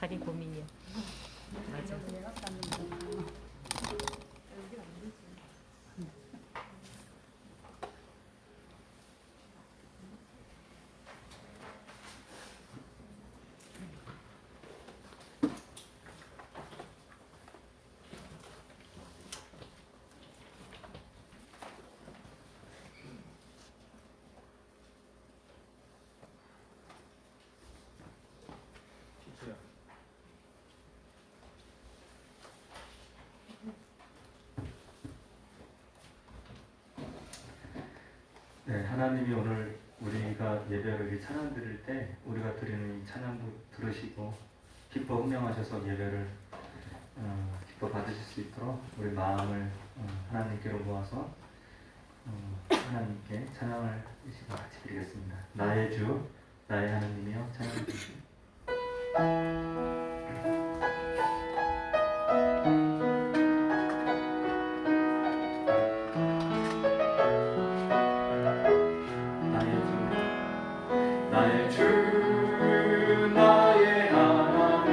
자기 고민이야. 맞아. 네, 하나님이 오늘 우리가 예배를 찬양 드릴 때 우리가 드리는 이 찬양도 들으시고 기뻐 흥명하셔서 예배를 기뻐 받으실 수 있도록 우리 마음을 하나님께로 모아서 하나님께 찬양을 이 시간 같이 드리겠습니다. 나의 주, 나의 하나님이여 찬양 드리겠습니다. 나의 주 나의 하나님이여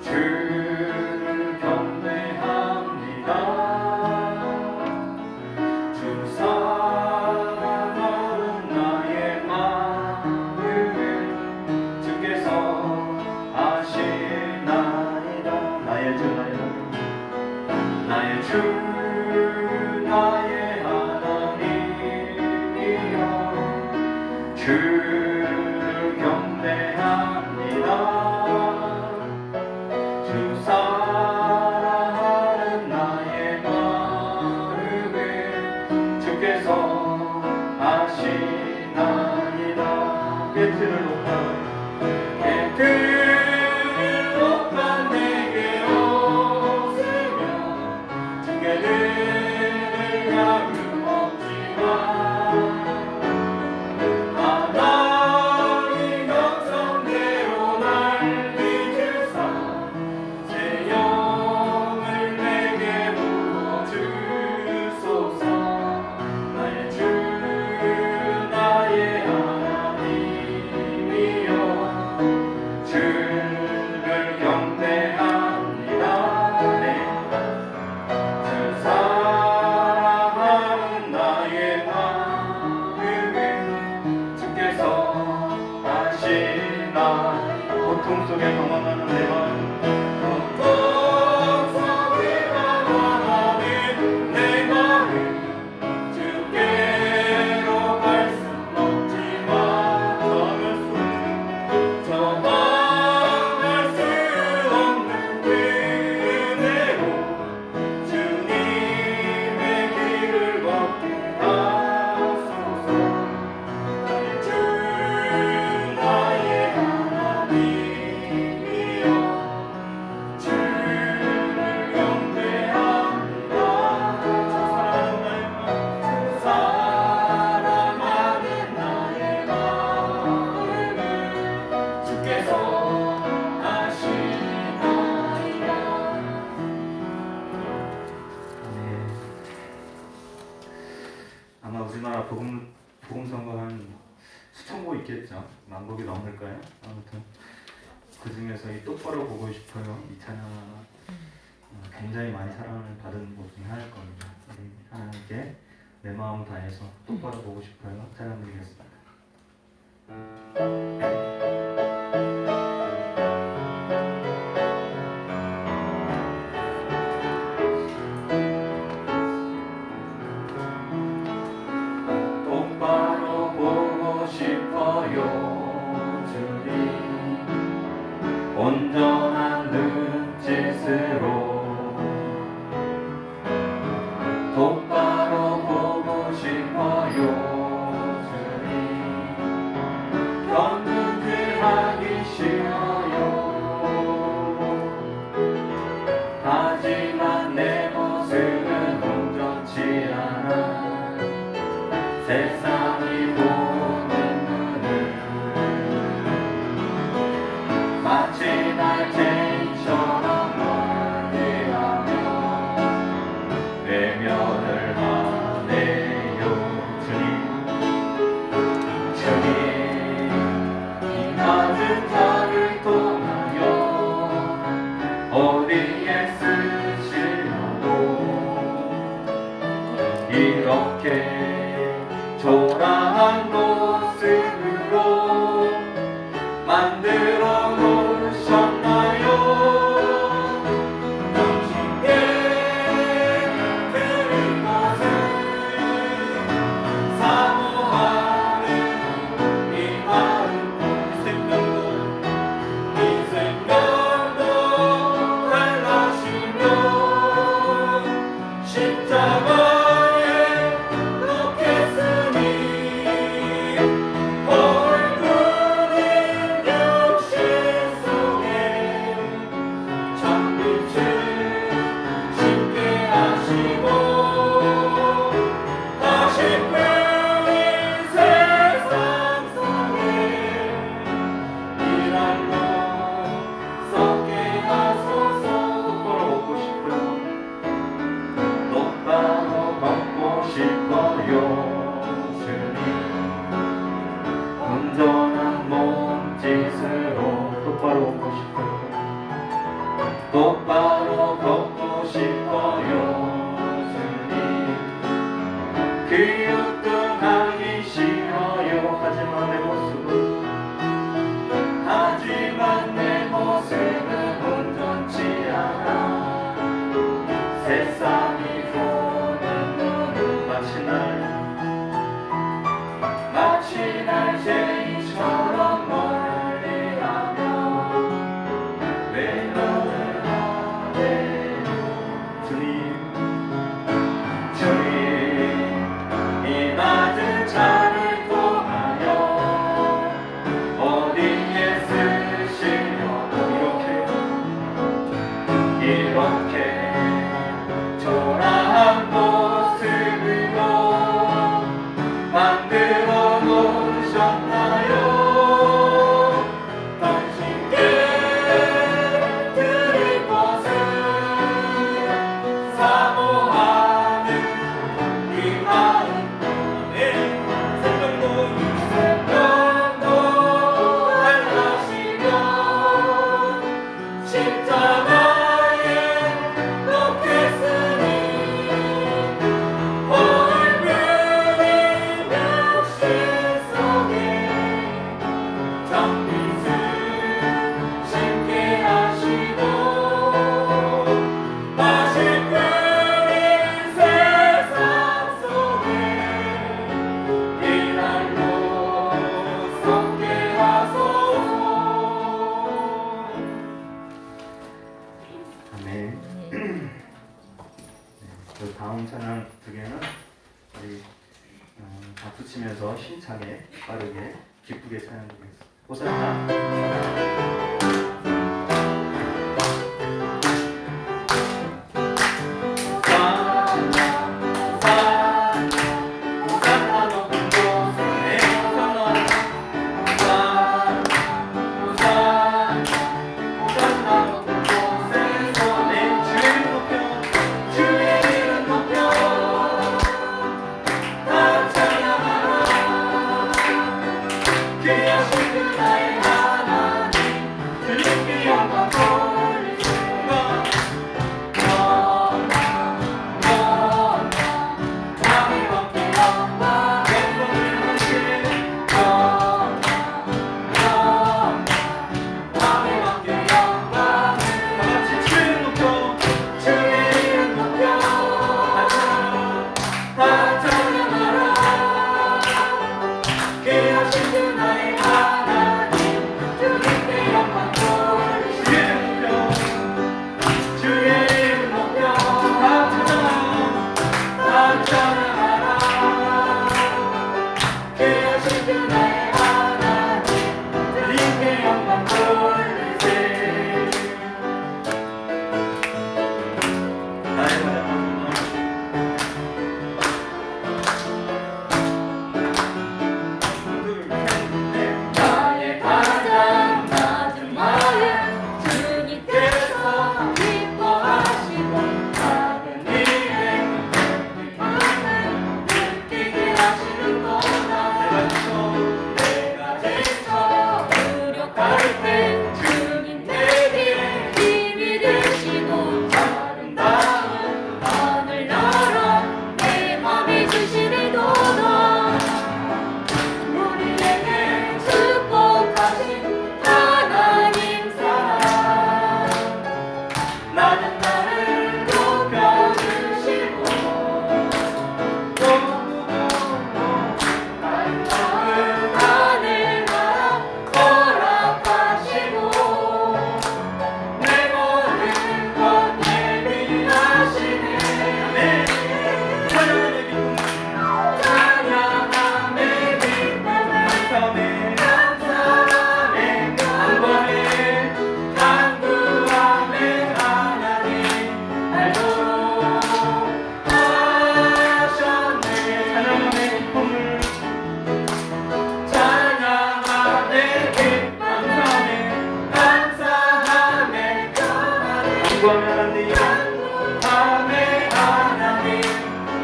주를 경배합니다. 주 사랑하는 나의 마음을 주께서 아시나이다. 나의 주 나의 주 나의 주를 경배합니다. 주 사랑하는 나의 마음을 주께서 아시나이다. 깨트를 높아 내게 없으며 주께 들을 야유 없지만 고통 속에 방황하는 내 마음 고통 속에 방황하는 내 마음 주께로 갈 수 없지만 저망할 수 없는 은혜로 주님의 길을 걷게 하소서. 나의 주 나의 하나님이여 주를 경배합니다. 사랑하는 나의 마음을 주께서 아시나이다. 아마 우리나라 복음 선거가 한 수천 곡 있겠죠. 만 곡이 넘을까요? 아무튼 그 중에서 이 똑바로 보고 싶어요 이 찬양 굉장히 많이 사랑을 받은 곡 중에 하나일 겁니다. 우리 하나님께 내 마음 다해서 똑바로 보고 싶어요 찬양 드리겠습니다. 똑바로 보고 싶어요 주님 온전한 눈짓으로 똑바로 보고 싶어요 주님 겪는 그 어디에 쓰시려고 이렇게 초라한 모습으로 만들어 놓으셨나요? 당신께 드릴 것은 사모하는 이 마음, 이 생명도 달라시며 십자가에 놓겠으니 얼굴은 육신 속에 참빛을 심게 하시고 다시 뿌린 세상 속에 이날로 썩게 하소서. 똑바로 걷고 싶어요. 똑바로 걷고 싶어요. 주님 온전한 몸짓으로 똑바로 걷고 싶어요. 똑바로 걷고 싶어요. 주님 귀뚱하기 싫어요. 하지만 내 모습은 온전치 않아. 세상이 보는 눈은 마치 날 죄인처럼 멀리하며 외면을 하네요. 주님 이 낮은 차를 통하여 어디에 쓰시려고 이렇게 초라한 모습으로 만들어 놓으셨나요? 당신께 드릴 것은 사모하는 이 마음, 내 생명도 달라시며 십자가에 놓겠으니 얼굴은 육신 속에 참빛을 심게 하시고 다시 뿌린 세상 속에 이날로 썩게 하소서. 아멘. 그 다음 찬양 두 개는 우리 박수 치면서 힘차게 빠르게 기쁘게 찬양드리겠습니다. 호산나. 귀하신 그 나의 하나님 하나님 밤의 하나님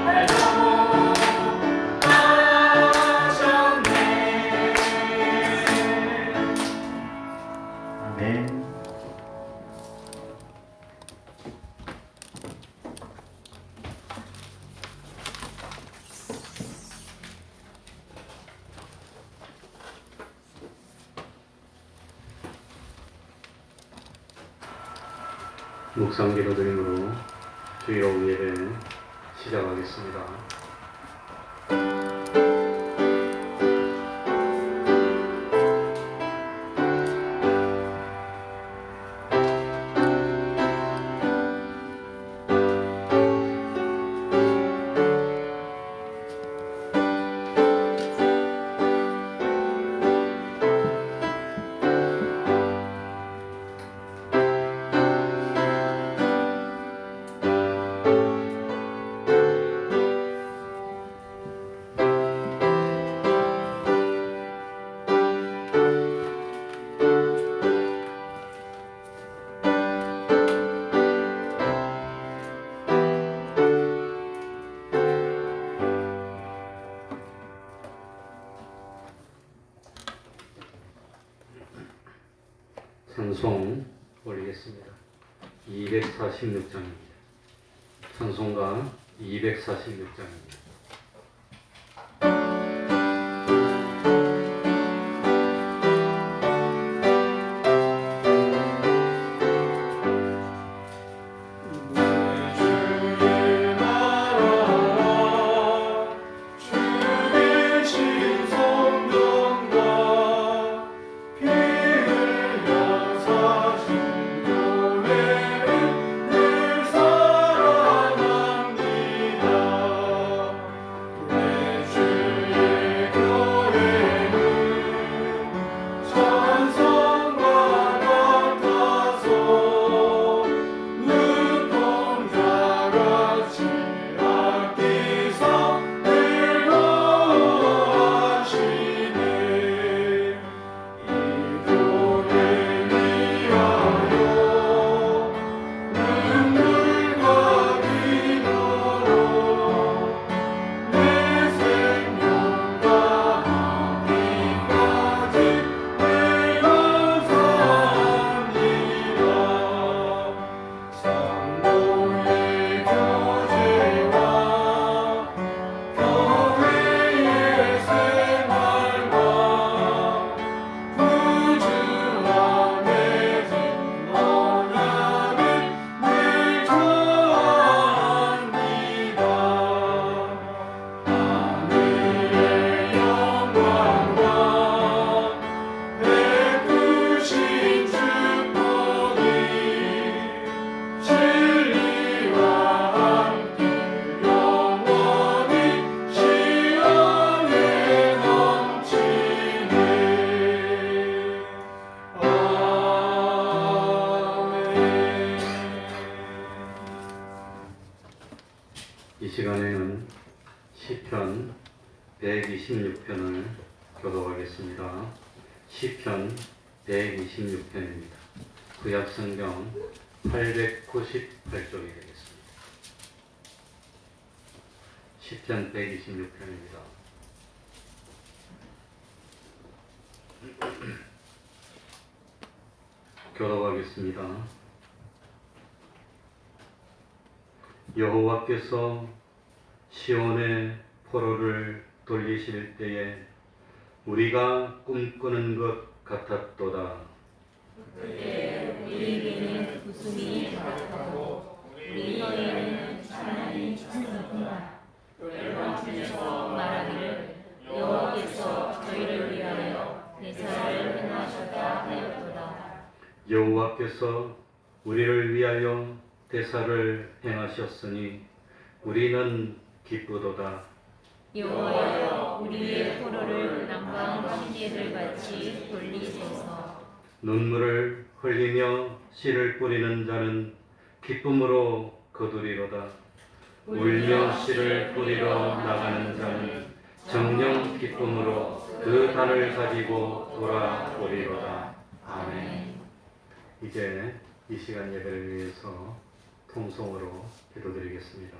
날 너무 하셨네. 아멘. 묵상 기도 드림으로 주일오후 예배 시작하겠습니다. 찬송 올리겠습니다. 246장입니다. 찬송가 246장입니다. 이 시간에는 시편 126편을 교독하겠습니다. 시편 126편입니다. 구약성경 898쪽이 되겠습니다. 시편 126편입니다. 교독하겠습니다. 여호와께서 시온의 포로를 돌리실 때에 우리가 꿈꾸는 것 같았도다. 그때 우리에게는 웃음이 가득하고 우리 혀에는 찬양이 찼습니다. 열방 중에서 말하기를 여호와께서 저희를 위하여 대사를 행하셨다 하였도다. 여호와께서 우리를 위하여 대사를 행하셨으니 우리는 기쁘도다. 여호와여 우리의 포로를 남방 시내들같이 돌리소서. 눈물을 흘리며 씨를 뿌리는 자는 기쁨으로 거두리로다. 울며 씨를 뿌리러 나가는 자는 정령 기쁨으로 그 단을 가지고 돌아오리로다. 아멘. 이제 이 시간 예배를 위해서 통성으로 기도드리겠습니다.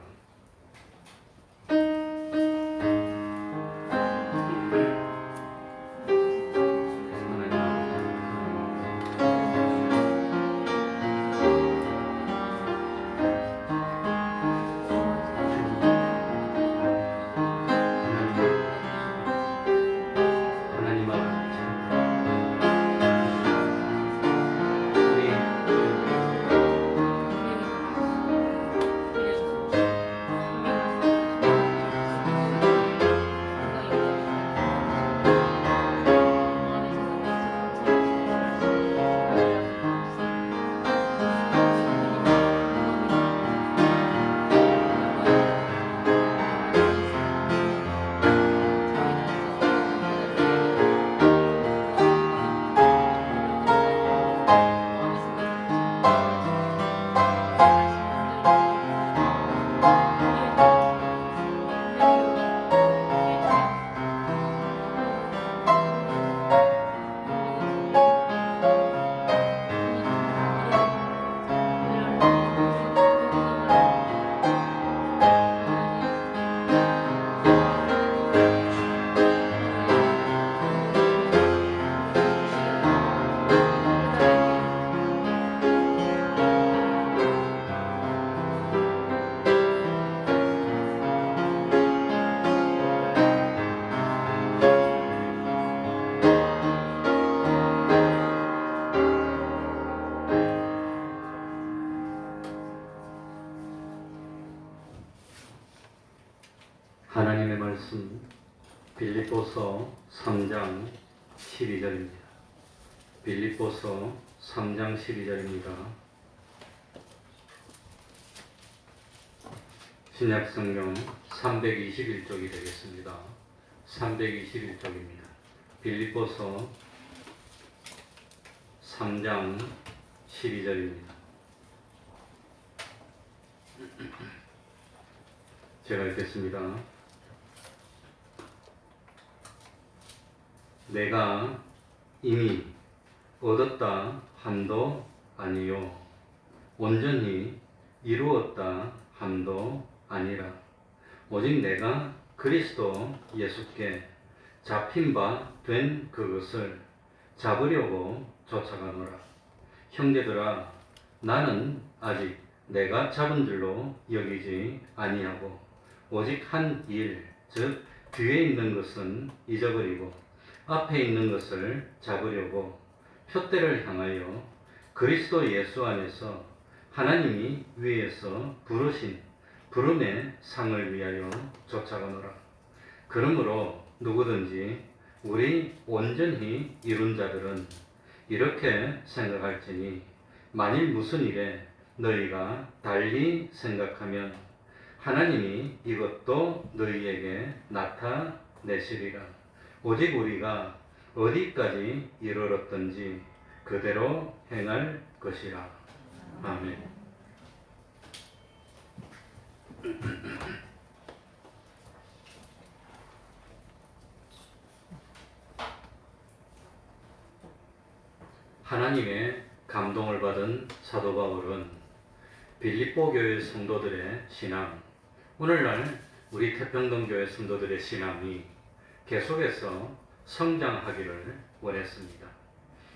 하나님의 말씀 빌립보서 3장 12절입니다. 빌립보서 3장 12절입니다. 신약성경 321쪽이 되겠습니다. 321쪽입니다. 빌립보서 3장 12절입니다. 제가 읽겠습니다. 내가 이미 얻었다 함도 아니요 온전히 이루었다 함도 아니라 오직 내가 그리스도 예수께 잡힌 바 된 그것을 잡으려고 쫓아가노라. 형제들아, 나는 아직 내가 잡은 줄로 여기지 아니하고 오직 한 일, 즉 뒤에 있는 것은 잊어버리고 앞에 있는 것을 잡으려고 표대를 향하여 그리스도 예수 안에서 하나님이 위에서 부르신 부름의 상을 위하여 쫓아가노라. 그러므로 누구든지 우리 온전히 이룬 자들은 이렇게 생각할지니 만일 무슨 일에 너희가 달리 생각하면 하나님이 이것도 너희에게 나타내시리라. 오직 우리가 어디까지 이르렀든지 그대로 행할 것이라. 아멘. 하나님의 감동을 받은 사도 바울은 빌립보 교회 성도들의 신앙, 오늘날 우리 태평동 교회 성도들의 신앙이 계속해서 성장하기를 원했습니다.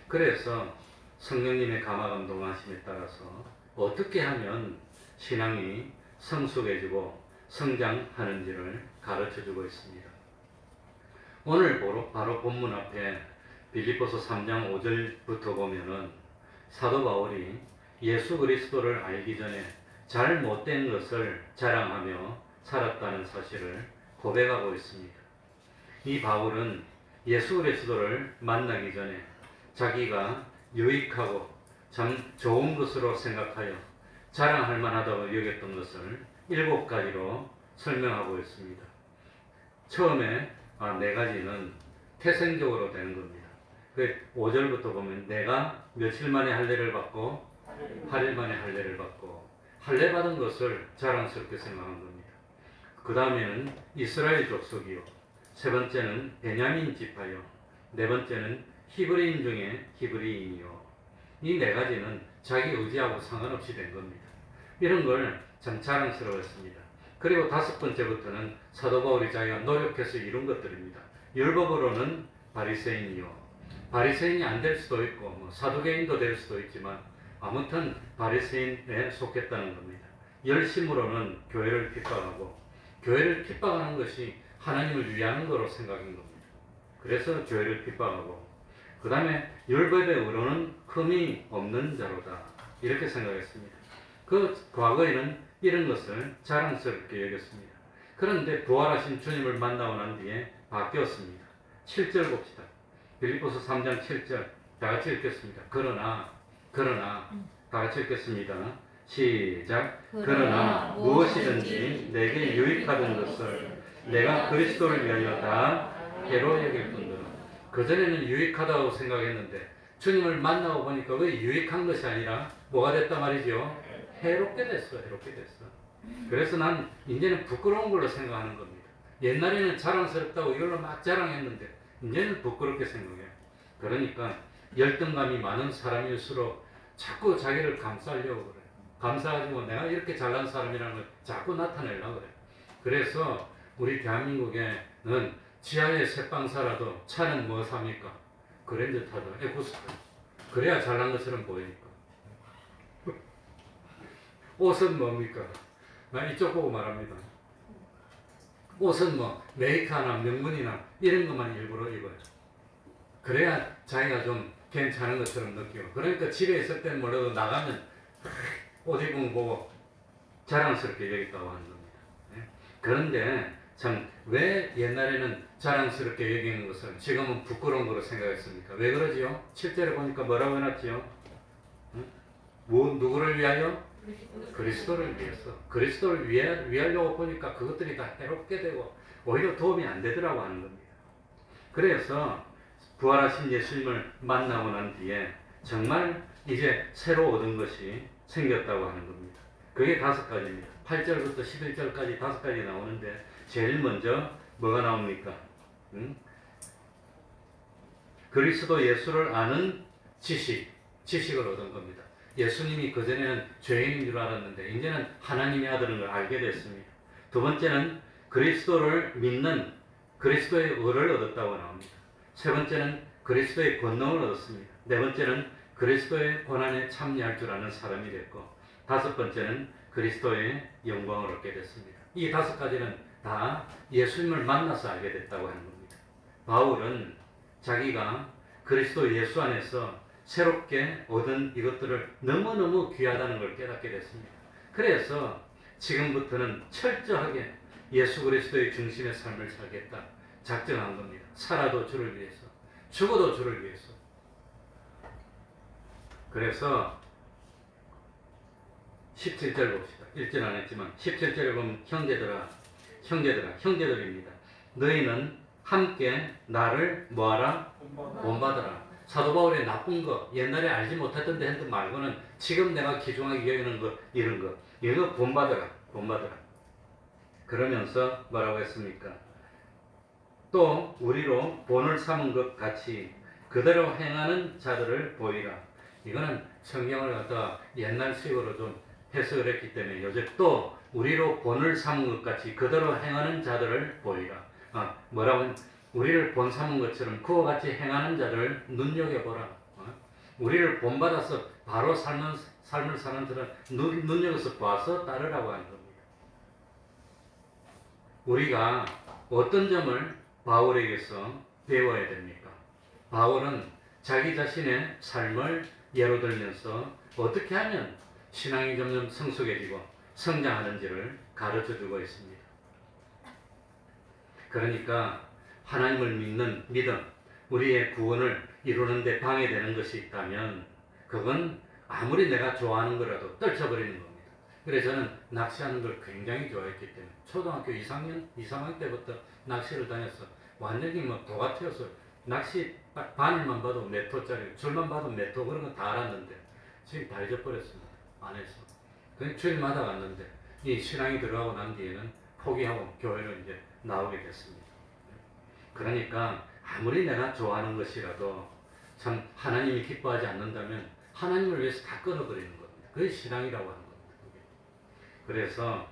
그래서 성령님의 감화 감동하심에 따라서 어떻게 하면 신앙이 성숙해지고 성장하는지를 가르쳐주고 있습니다. 오늘 바로 본문 앞에 빌립보서 3장 5절부터 보면은 사도 바울이 예수 그리스도를 알기 전에 잘못된 것을 자랑하며 살았다는 사실을 고백하고 있습니다. 이 바울은 예수 그리스도를 만나기 전에 자기가 유익하고 참 좋은 것으로 생각하여 자랑할 만하다고 여겼던 것을 7가지로 설명하고 있습니다. 처음에 4가지는 태생적으로 되는 겁니다. 5절부터 보면 내가 며칠 만에 할례를 받고 8일 만에 할례를 받고 할례 받은 것을 자랑스럽게 생각한 겁니다. 그 다음에는 이스라엘 족속이요, 세 번째는 베냐민 지파요, 네 번째는 히브리인 중에 히브리인이요. 이 4가지는 자기 의지하고 상관없이 된 겁니다. 이런 걸 참 자랑스러웠습니다. 그리고 다섯 번째부터는 사도 바울이 자기가 노력해서 이룬 것들입니다. 율법으로는 바리새인이요. 바리새인이 안 될 수도 있고 뭐 사두개인도 될 수도 있지만 아무튼 바리새인에 속했다는 겁니다. 열심으로는 교회를 핍박하고 교회를 핍박하는 것이 하나님을 위하는 거로 생각인 겁니다. 그래서 교회를 핍박하고 그 다음에 율법의 의로는 흠이 없는 자로다 이렇게 생각했습니다. 그 과거에는 이런 것을 자랑스럽게 여겼습니다. 그런데 부활하신 주님을 만나고 난 뒤에 바뀌었습니다. 7절 봅시다. 빌립보서 3장 7절 다 같이 읽겠습니다. 그러나 다 같이 읽겠습니다. 시작. 그러나 무엇이든지 내게 유익하던 것을 내가 그리스도를 위하여 다 해로 여길 뿐더러. 그전에는 유익하다고 생각했는데 주님을 만나고 보니까 그 유익한 것이 아니라 뭐가 됐단 말이죠? 해롭게 됐어. 그래서 난 이제는 부끄러운 걸로 생각하는 겁니다. 옛날에는 자랑스럽다고 이걸로 막 자랑했는데 이제는 부끄럽게 생각해요. 그러니까 열등감이 많은 사람일수록 자꾸 자기를 감싸려고 그래요. 감싸가지고 내가 이렇게 잘난 사람이라는 걸 자꾸 나타내려고 그래요. 그래서 우리 대한민국에는 지하에 새빵 살아도 차는 뭐 삽니까? 그랜저 타죠. 에쿠스. 그래야 잘난 것처럼 보이니까. 옷은 뭡니까? 나 이쪽 보고 말합니다. 옷은 뭐 메이커나 명문이나 이런 것만 일부러 입어요. 그래야 자기가 좀 괜찮은 것처럼 느끼고. 그러니까 집에 있을 때는 몰라도 나가면 옷 입은 거 보고 자랑스럽게 여겼다고 하는 겁니다. 그런데 참 왜 옛날에는 자랑스럽게 여기는 것을 지금은 부끄러운 거로 생각했습니까? 왜 그러지요? 7절에 보니까 뭐라고 해놨지요? 누구를 위하여? 그리스도를 위해서. 그리스도를 위하려고 보니까 그것들이 다 해롭게 되고 오히려 도움이 안 되더라고 하는 겁니다. 그래서 부활하신 예수님을 만나고 난 뒤에 정말 이제 새로 얻은 것이 생겼다고 하는 겁니다. 그게 5가지입니다. 8절부터 11절까지 5가지 나오는데 제일 먼저 뭐가 나옵니까? 그리스도 예수를 아는 지식을 얻은 겁니다. 예수님이 그전에는 죄인인 줄 알았는데 이제는 하나님의 아들인 걸 알게 됐습니다. 두 번째는 그리스도를 믿는 그리스도의 의를 얻었다고 나옵니다. 세 번째는 그리스도의 권능을 얻었습니다. 네 번째는 그리스도의 고난에 참여할 줄 아는 사람이 됐고 다섯 번째는 그리스도의 영광을 얻게 됐습니다. 이 5가지는 다 예수님을 만나서 알게 됐다고 하는 겁니다. 바울은 자기가 그리스도 예수 안에서 새롭게 얻은 이것들을 너무너무 귀하다는 걸 깨닫게 됐습니다. 그래서 지금부터는 철저하게 예수 그리스도의 중심의 삶을 살겠다 작정한 겁니다. 살아도 주를 위해서, 죽어도 주를 위해서. 그래서 17절 봅시다. 1절 안 했지만 17절에 보면 형제들입니다. 너희는 함께 나를 뭐하라? 본받아라. 사도 바울의 나쁜 거, 옛날에 알지 못했던 데 했던 말고는 지금 내가 귀중하게 여기는 거, 이거 본받아라. 그러면서 뭐라고 했습니까? 또 우리로 본을 삼은 것 같이 그대로 행하는 자들을 보이라. 이거는 성경을 갖다가 옛날식으로 좀 해석을 했기 때문에 요즘 또 우리로 본을 삼은 것 같이 그대로 행하는 자들을 보이라. 뭐라고? 우리를 본 삼은 것처럼 그와 같이 행하는 자들을 눈여겨보라. 우리를 본받아서 바로 삶을 사는 자는 눈여겨서 봐서 따르라고 하는 겁니다. 우리가 어떤 점을 바울에게서 배워야 됩니까? 바울은 자기 자신의 삶을 예로 들면서 어떻게 하면 신앙이 점점 성숙해지고 성장하는지를 가르쳐주고 있습니다. 그러니까 하나님을 믿는 믿음, 우리의 구원을 이루는 데 방해되는 것이 있다면 그건 아무리 내가 좋아하는 거라도 떨쳐버리는 겁니다. 그래서 저는 낚시하는 걸 굉장히 좋아했기 때문에 초등학교 2, 3학년 때부터 낚시를 다녔어. 완전히 뭐 도가튀어서 낚시 바늘만 봐도 몇 호짜리, 줄만 봐도 몇 호 그런 거 다 알았는데 지금 다 잊어버렸습니다. 안 해서. 그냥 주일마다 갔는데 이 신앙이 들어가고 난 뒤에는 포기하고 교회로 이제 나오게 됐습니다. 그러니까 아무리 내가 좋아하는 것이라도 참 하나님이 기뻐하지 않는다면 하나님을 위해서 다 끊어버리는 겁니다. 그게 신앙이라고 하는 겁니다. 그래서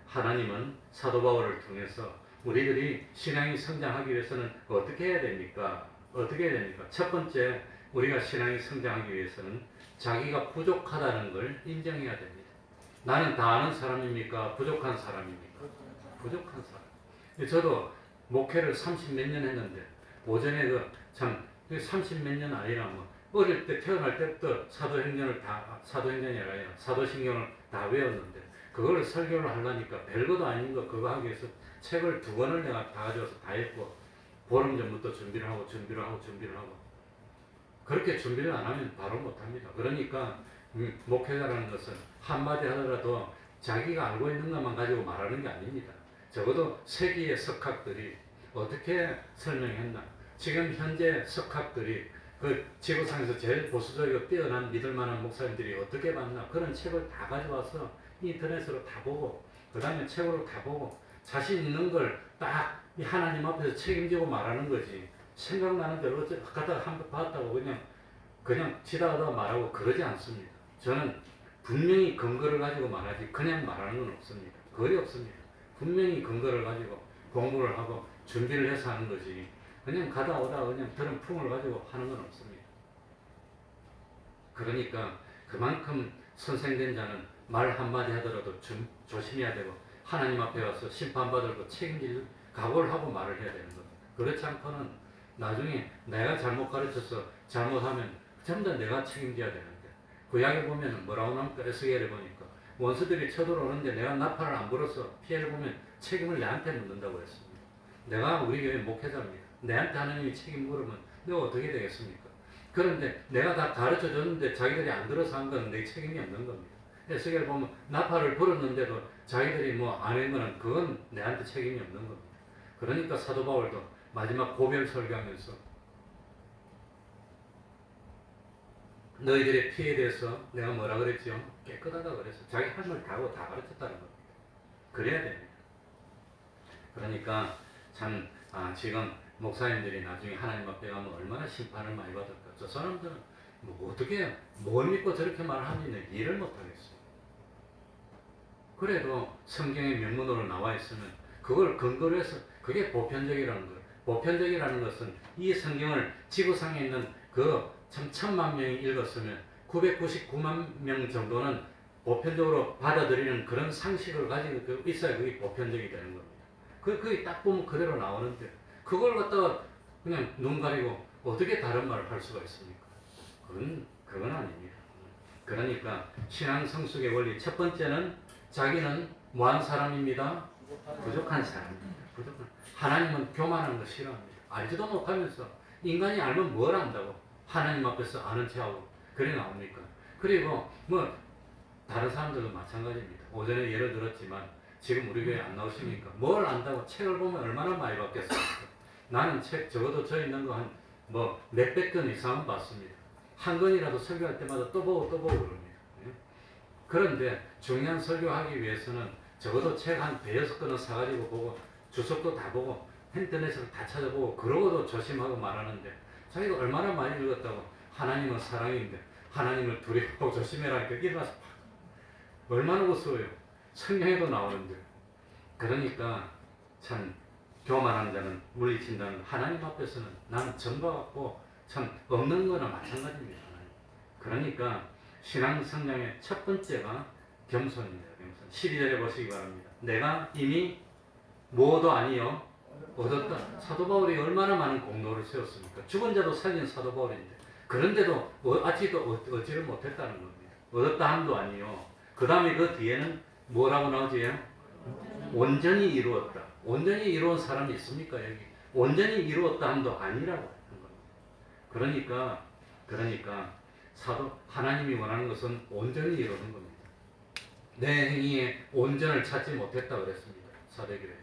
하나님은 사도 바울을 통해서 우리들이 신앙이 성장하기 위해서는 어떻게 해야 됩니까? 어떻게 해야 됩니까? 첫 번째, 우리가 신앙이 성장하기 위해서는 자기가 부족하다는 걸 인정해야 됩니다. 나는 다 아는 사람입니까? 부족한 사람입니까? 부족한 사람. 저도 목회를 30몇 년 했는데 오전에 30몇 년 아니라 어릴 때 태어날 때부터 사도행전이 아니라 사도신경을 다 외웠는데 그걸 설교를 하려니까 별것도 아닌 거 그거 하기 위해서 책을 2권을 내가 다 가져와서 다 읽고 보름 전부터 준비를 하고 그렇게 준비를 안 하면 바로 못합니다. 그러니까 목회자라는 것은 한마디 하더라도 자기가 알고 있는 것만 가지고 말하는 게 아닙니다. 적어도 세기의 석학들이 어떻게 설명했나, 지금 현재 석학들이 그 지구상에서 제일 보수적이고 뛰어난 믿을만한 목사님들이 어떻게 봤나, 그런 책을 다 가져와서 인터넷으로 다 보고 그 다음에 책으로 다 보고 자신 있는 걸 딱 하나님 앞에서 책임지고 말하는 거지, 생각나는 대로 어째 갖다가 한번 봤다고 그냥 지나가다가 말하고 그러지 않습니다. 저는 분명히 근거를 가지고 말하지 그냥 말하는 건 없습니다. 거의 없습니다. 분명히 근거를 가지고 공부를 하고 준비를 해서 하는 거지 그냥 가다 오다 그냥 들은 풍을 가지고 하는 건 없습니다. 그러니까 그만큼 선생된 자는 말 한마디 하더라도 조심해야 되고 하나님 앞에 와서 심판받을 거 책임질 각오를 하고 말을 해야 되는 겁니다. 그렇지 않고는 나중에 내가 잘못 가르쳐서 잘못하면 전부 다 내가 책임져야 되는데, 구약에 보면 뭐라고 나옵니까? 에스겔에 보니까 원수들이 쳐들어오는데 내가 나팔을 안 불어서 피해를 보면 책임을 내한테 묻는다고 했습니다. 내가 우리 교회 목회자입니다. 내한테 하나님이 책임 물으면 내가 어떻게 되겠습니까? 그런데 내가 다 가르쳐 줬는데 자기들이 안 들어서 한 건 내 책임이 없는 겁니다. 에스겔 보면 나팔을 불었는데도 자기들이 안 한 거는 그건 내한테 책임이 없는 겁니다. 그러니까 사도 바울도 마지막 고별 설교하면서 너희들의 피에 대해서 내가 뭐라 그랬죠? 깨끗하다 그랬어. 자기 할 말 다 하고 다 가르쳤다는 겁니다. 그래야 됩니다. 그러니까 지금 목사님들이 나중에 하나님 앞에 가면 얼마나 심판을 많이 받을까. 저 사람들은 어떻게 뭘 믿고 저렇게 말하는지 이해를 못하겠어요. 그래도 성경의 명문으로 나와 있으면 그걸 근거로 해서 그게 보편적이라는 거예요. 보편적이라는 것은 이 성경을 지구상에 있는 참 1000만 명이 읽었으면 999만 명 정도는 보편적으로 받아들이는 그런 상식을 가지고 있어야 그게 보편적이 되는 겁니다. 그게 딱 보면 그대로 나오는데 그걸 갖다가 그냥 눈 가리고 어떻게 다른 말을 할 수가 있습니까? 그건 아닙니다. 그러니까 신앙 성숙의 원리 첫 번째는 자기는 뭐한 사람입니다? 부족한 사람입니다. 하나님은 교만한 거 싫어합니다. 알지도 못하면서 인간이 알면 뭘 안다고 하나님 앞에서 아는 체하고 그래 나옵니까? 그리고 다른 사람들도 마찬가지입니다. 오전에 예를 들었지만 지금 우리 교회 안 나오십니까? 뭘 안다고 책을 보면 얼마나 많이 받겠습니까? 나는 책 적어도 저 있는 거 한 몇백 권 이상은 봤습니다. 한 권이라도 설교할 때마다 또 보고 그럽니다. 그런데 중요한 설교하기 위해서는 적어도 책 한 대여섯 권은 사가지고 보고 주석도 다 보고 인터넷으로 다 찾아보고 그러고도 조심하고 말하는데 자기가 얼마나 많이 읽었다고 하나님은 사랑인데 하나님을 두려워하고 조심해라 이렇게 일어나서 얼마나 우스워요. 성경에도 나오는데. 그러니까 참 교만한 자는 물리친다는 하나님 앞에서는 나는 전과 같고 참 없는 거나 마찬가지입니다. 그러니까 신앙 성장의 첫 번째가 겸손입니다. 겸손. 12절에 보시기 바랍니다. 내가 이미 뭐도 아니요 얻었다. 사도 바울이 얼마나 많은 공로를 세웠습니까? 죽은 자도 살린 사도 바울인데 그런데도 아직도 얻지를 못했다는 겁니다. 얻었다 함도 아니요. 그 다음에 그 뒤에는 뭐라고 나오지요? 온전히 이루었다. 온전히 이루은 사람이 있습니까? 여기 온전히 이루었다 함도 아니라고 하는 겁니다. 그러니까 하나님이 원하는 것은 온전히 이루는 겁니다. 내 행위에 온전을 찾지 못했다 그랬습니다. 사도행전에.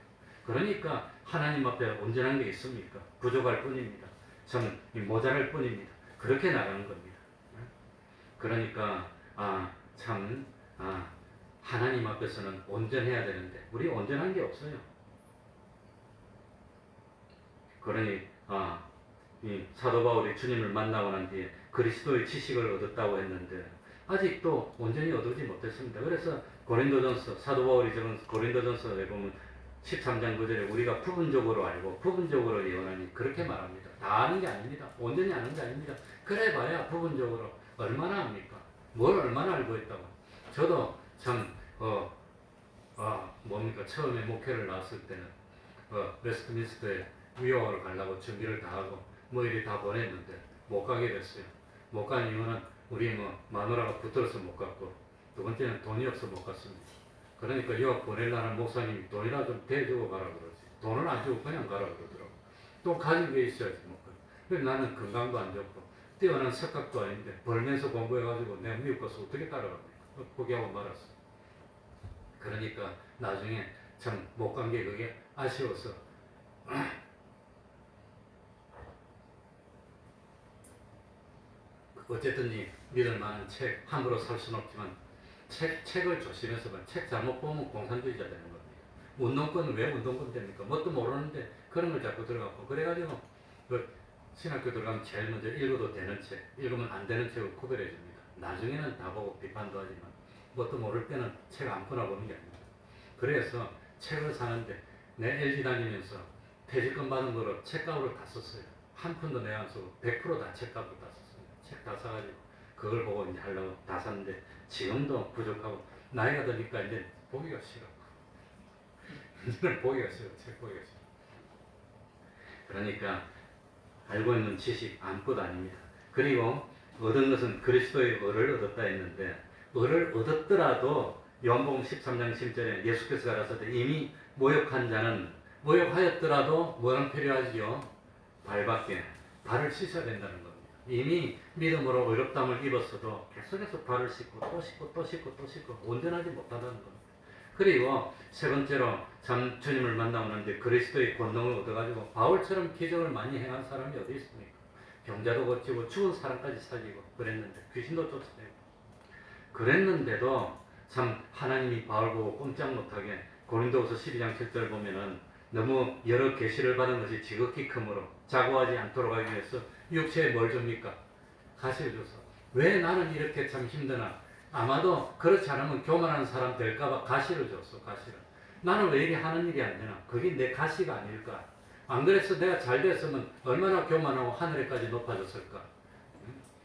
그러니까 하나님 앞에 온전한 게 있습니까? 부족할 뿐입니다. 참 모자랄 뿐입니다. 그렇게 나가는 겁니다. 그러니까 하나님 앞에서는 온전해야 되는데 우리 온전한 게 없어요. 그러니 이 사도 바울이 주님을 만나고 난 뒤에 그리스도의 지식을 얻었다고 했는데 아직도 온전히 얻지 못했습니다. 그래서 고린도전서 사도 바울이 적은 고린도전서에 보면 13장 9절에 우리가 부분적으로 알고 부분적으로 예언하니 그렇게 말합니다. 다 아는 게 아닙니다. 온전히 아는 게 아닙니다. 그래 봐야 부분적으로 얼마나 압니까? 뭘 얼마나 알고 있다고. 저도 참 뭡니까 처음에 목회를 나왔을 때는 웨스트민스터에 위호하러 가려고 준비를 다 하고 뭐 이리 다 보냈는데 못 가게 됐어요. 못 간 이유는 우리 마누라가 붙들어서 못 갔고 두 번째는 돈이 없어 못 갔습니다. 그러니까 유학 보내려는 목사님이 돈이라 좀 대주고 가라 그러지. 돈을 안 주고 그냥 가라 그러더라고. 또 가진 게 있어야지 못 가. 그래서 나는 건강도 안 좋고 뛰어난 석학도 아닌데 벌면서 공부해가지고 내가 미국 가서 어떻게 따라갑니까? 포기하고 말았어. 그러니까 나중에 참 못 간 게 그게 아쉬워서 어쨌든 믿을 만한 책 함부로 살 수는 없지만 책을 조심해서 봐. 책 잘못 보면 공산주의자 되는 겁니다. 운동권은 왜 운동권 됩니까? 뭣도 모르는데 그런 걸 자꾸 들어가고 그래가지고 신학교 들어가면 제일 먼저 읽어도 되는 책, 읽으면 안 되는 책을 구별해 줍니다. 나중에는 다 보고 비판도 하지만 뭣도 모를 때는 책 아무거나 보는 게 아닙니다. 그래서 책을 사는데 내 LG 다니면서 퇴직금 받은 거로 책값으로 다 썼어요. 한 푼도 내가 안 쓰고 100% 다 책값으로 다 썼습니다. 책 다 사가지고 그걸 보고 이제 하려고 다 샀는데 지금도 부족하고 나이가 드니까 이제 보기가 싫어. 이제는 보기가 싫어. 책 보기가 싫어. 그러니까 알고 있는 지식 아무것도 아닙니다. 그리고 얻은 것은 그리스도의 의를 얻었다 했는데 의를 얻었더라도 요한복음 13장 10절에 예수께서 가라사대 이미 모욕한 자는 모욕하였더라도 뭐는 필요하지요? 발밖에 발을 씻어야 된다는 겁니다. 이미 믿음으로 의롭다함을 입었어도 계속해서 발을 씻고 또 씻고 또 씻고 또 씻고 온전하지 못하다는 겁니다. 그리고 세 번째로 참 주님을 만나오는데 그리스도의 권능을 얻어가지고 바울처럼 기적을 많이 행한 사람이 어디 있습니까? 병자도 고치고 죽은 사람까지 살리고 그랬는데 귀신도 쫓아내고 그랬는데도 참 하나님이 바울 보고 꼼짝 못하게 고린도후서 12장 7절 보면은 너무 여러 계시를 받은 것이 지극히 크므로 자고하지 않도록 하기 위해서 육체에 뭘 줍니까? 가시를 줘서 왜 나는 이렇게 참 힘드나? 아마도 그렇지 않으면 교만한 사람 될까봐 가시를 줬어. 가시를. 나는 왜 이리 하는 일이 안 되나? 그게 내 가시가 아닐까? 안 그래서 내가 잘 됐으면 얼마나 교만하고 하늘에까지 높아졌을까?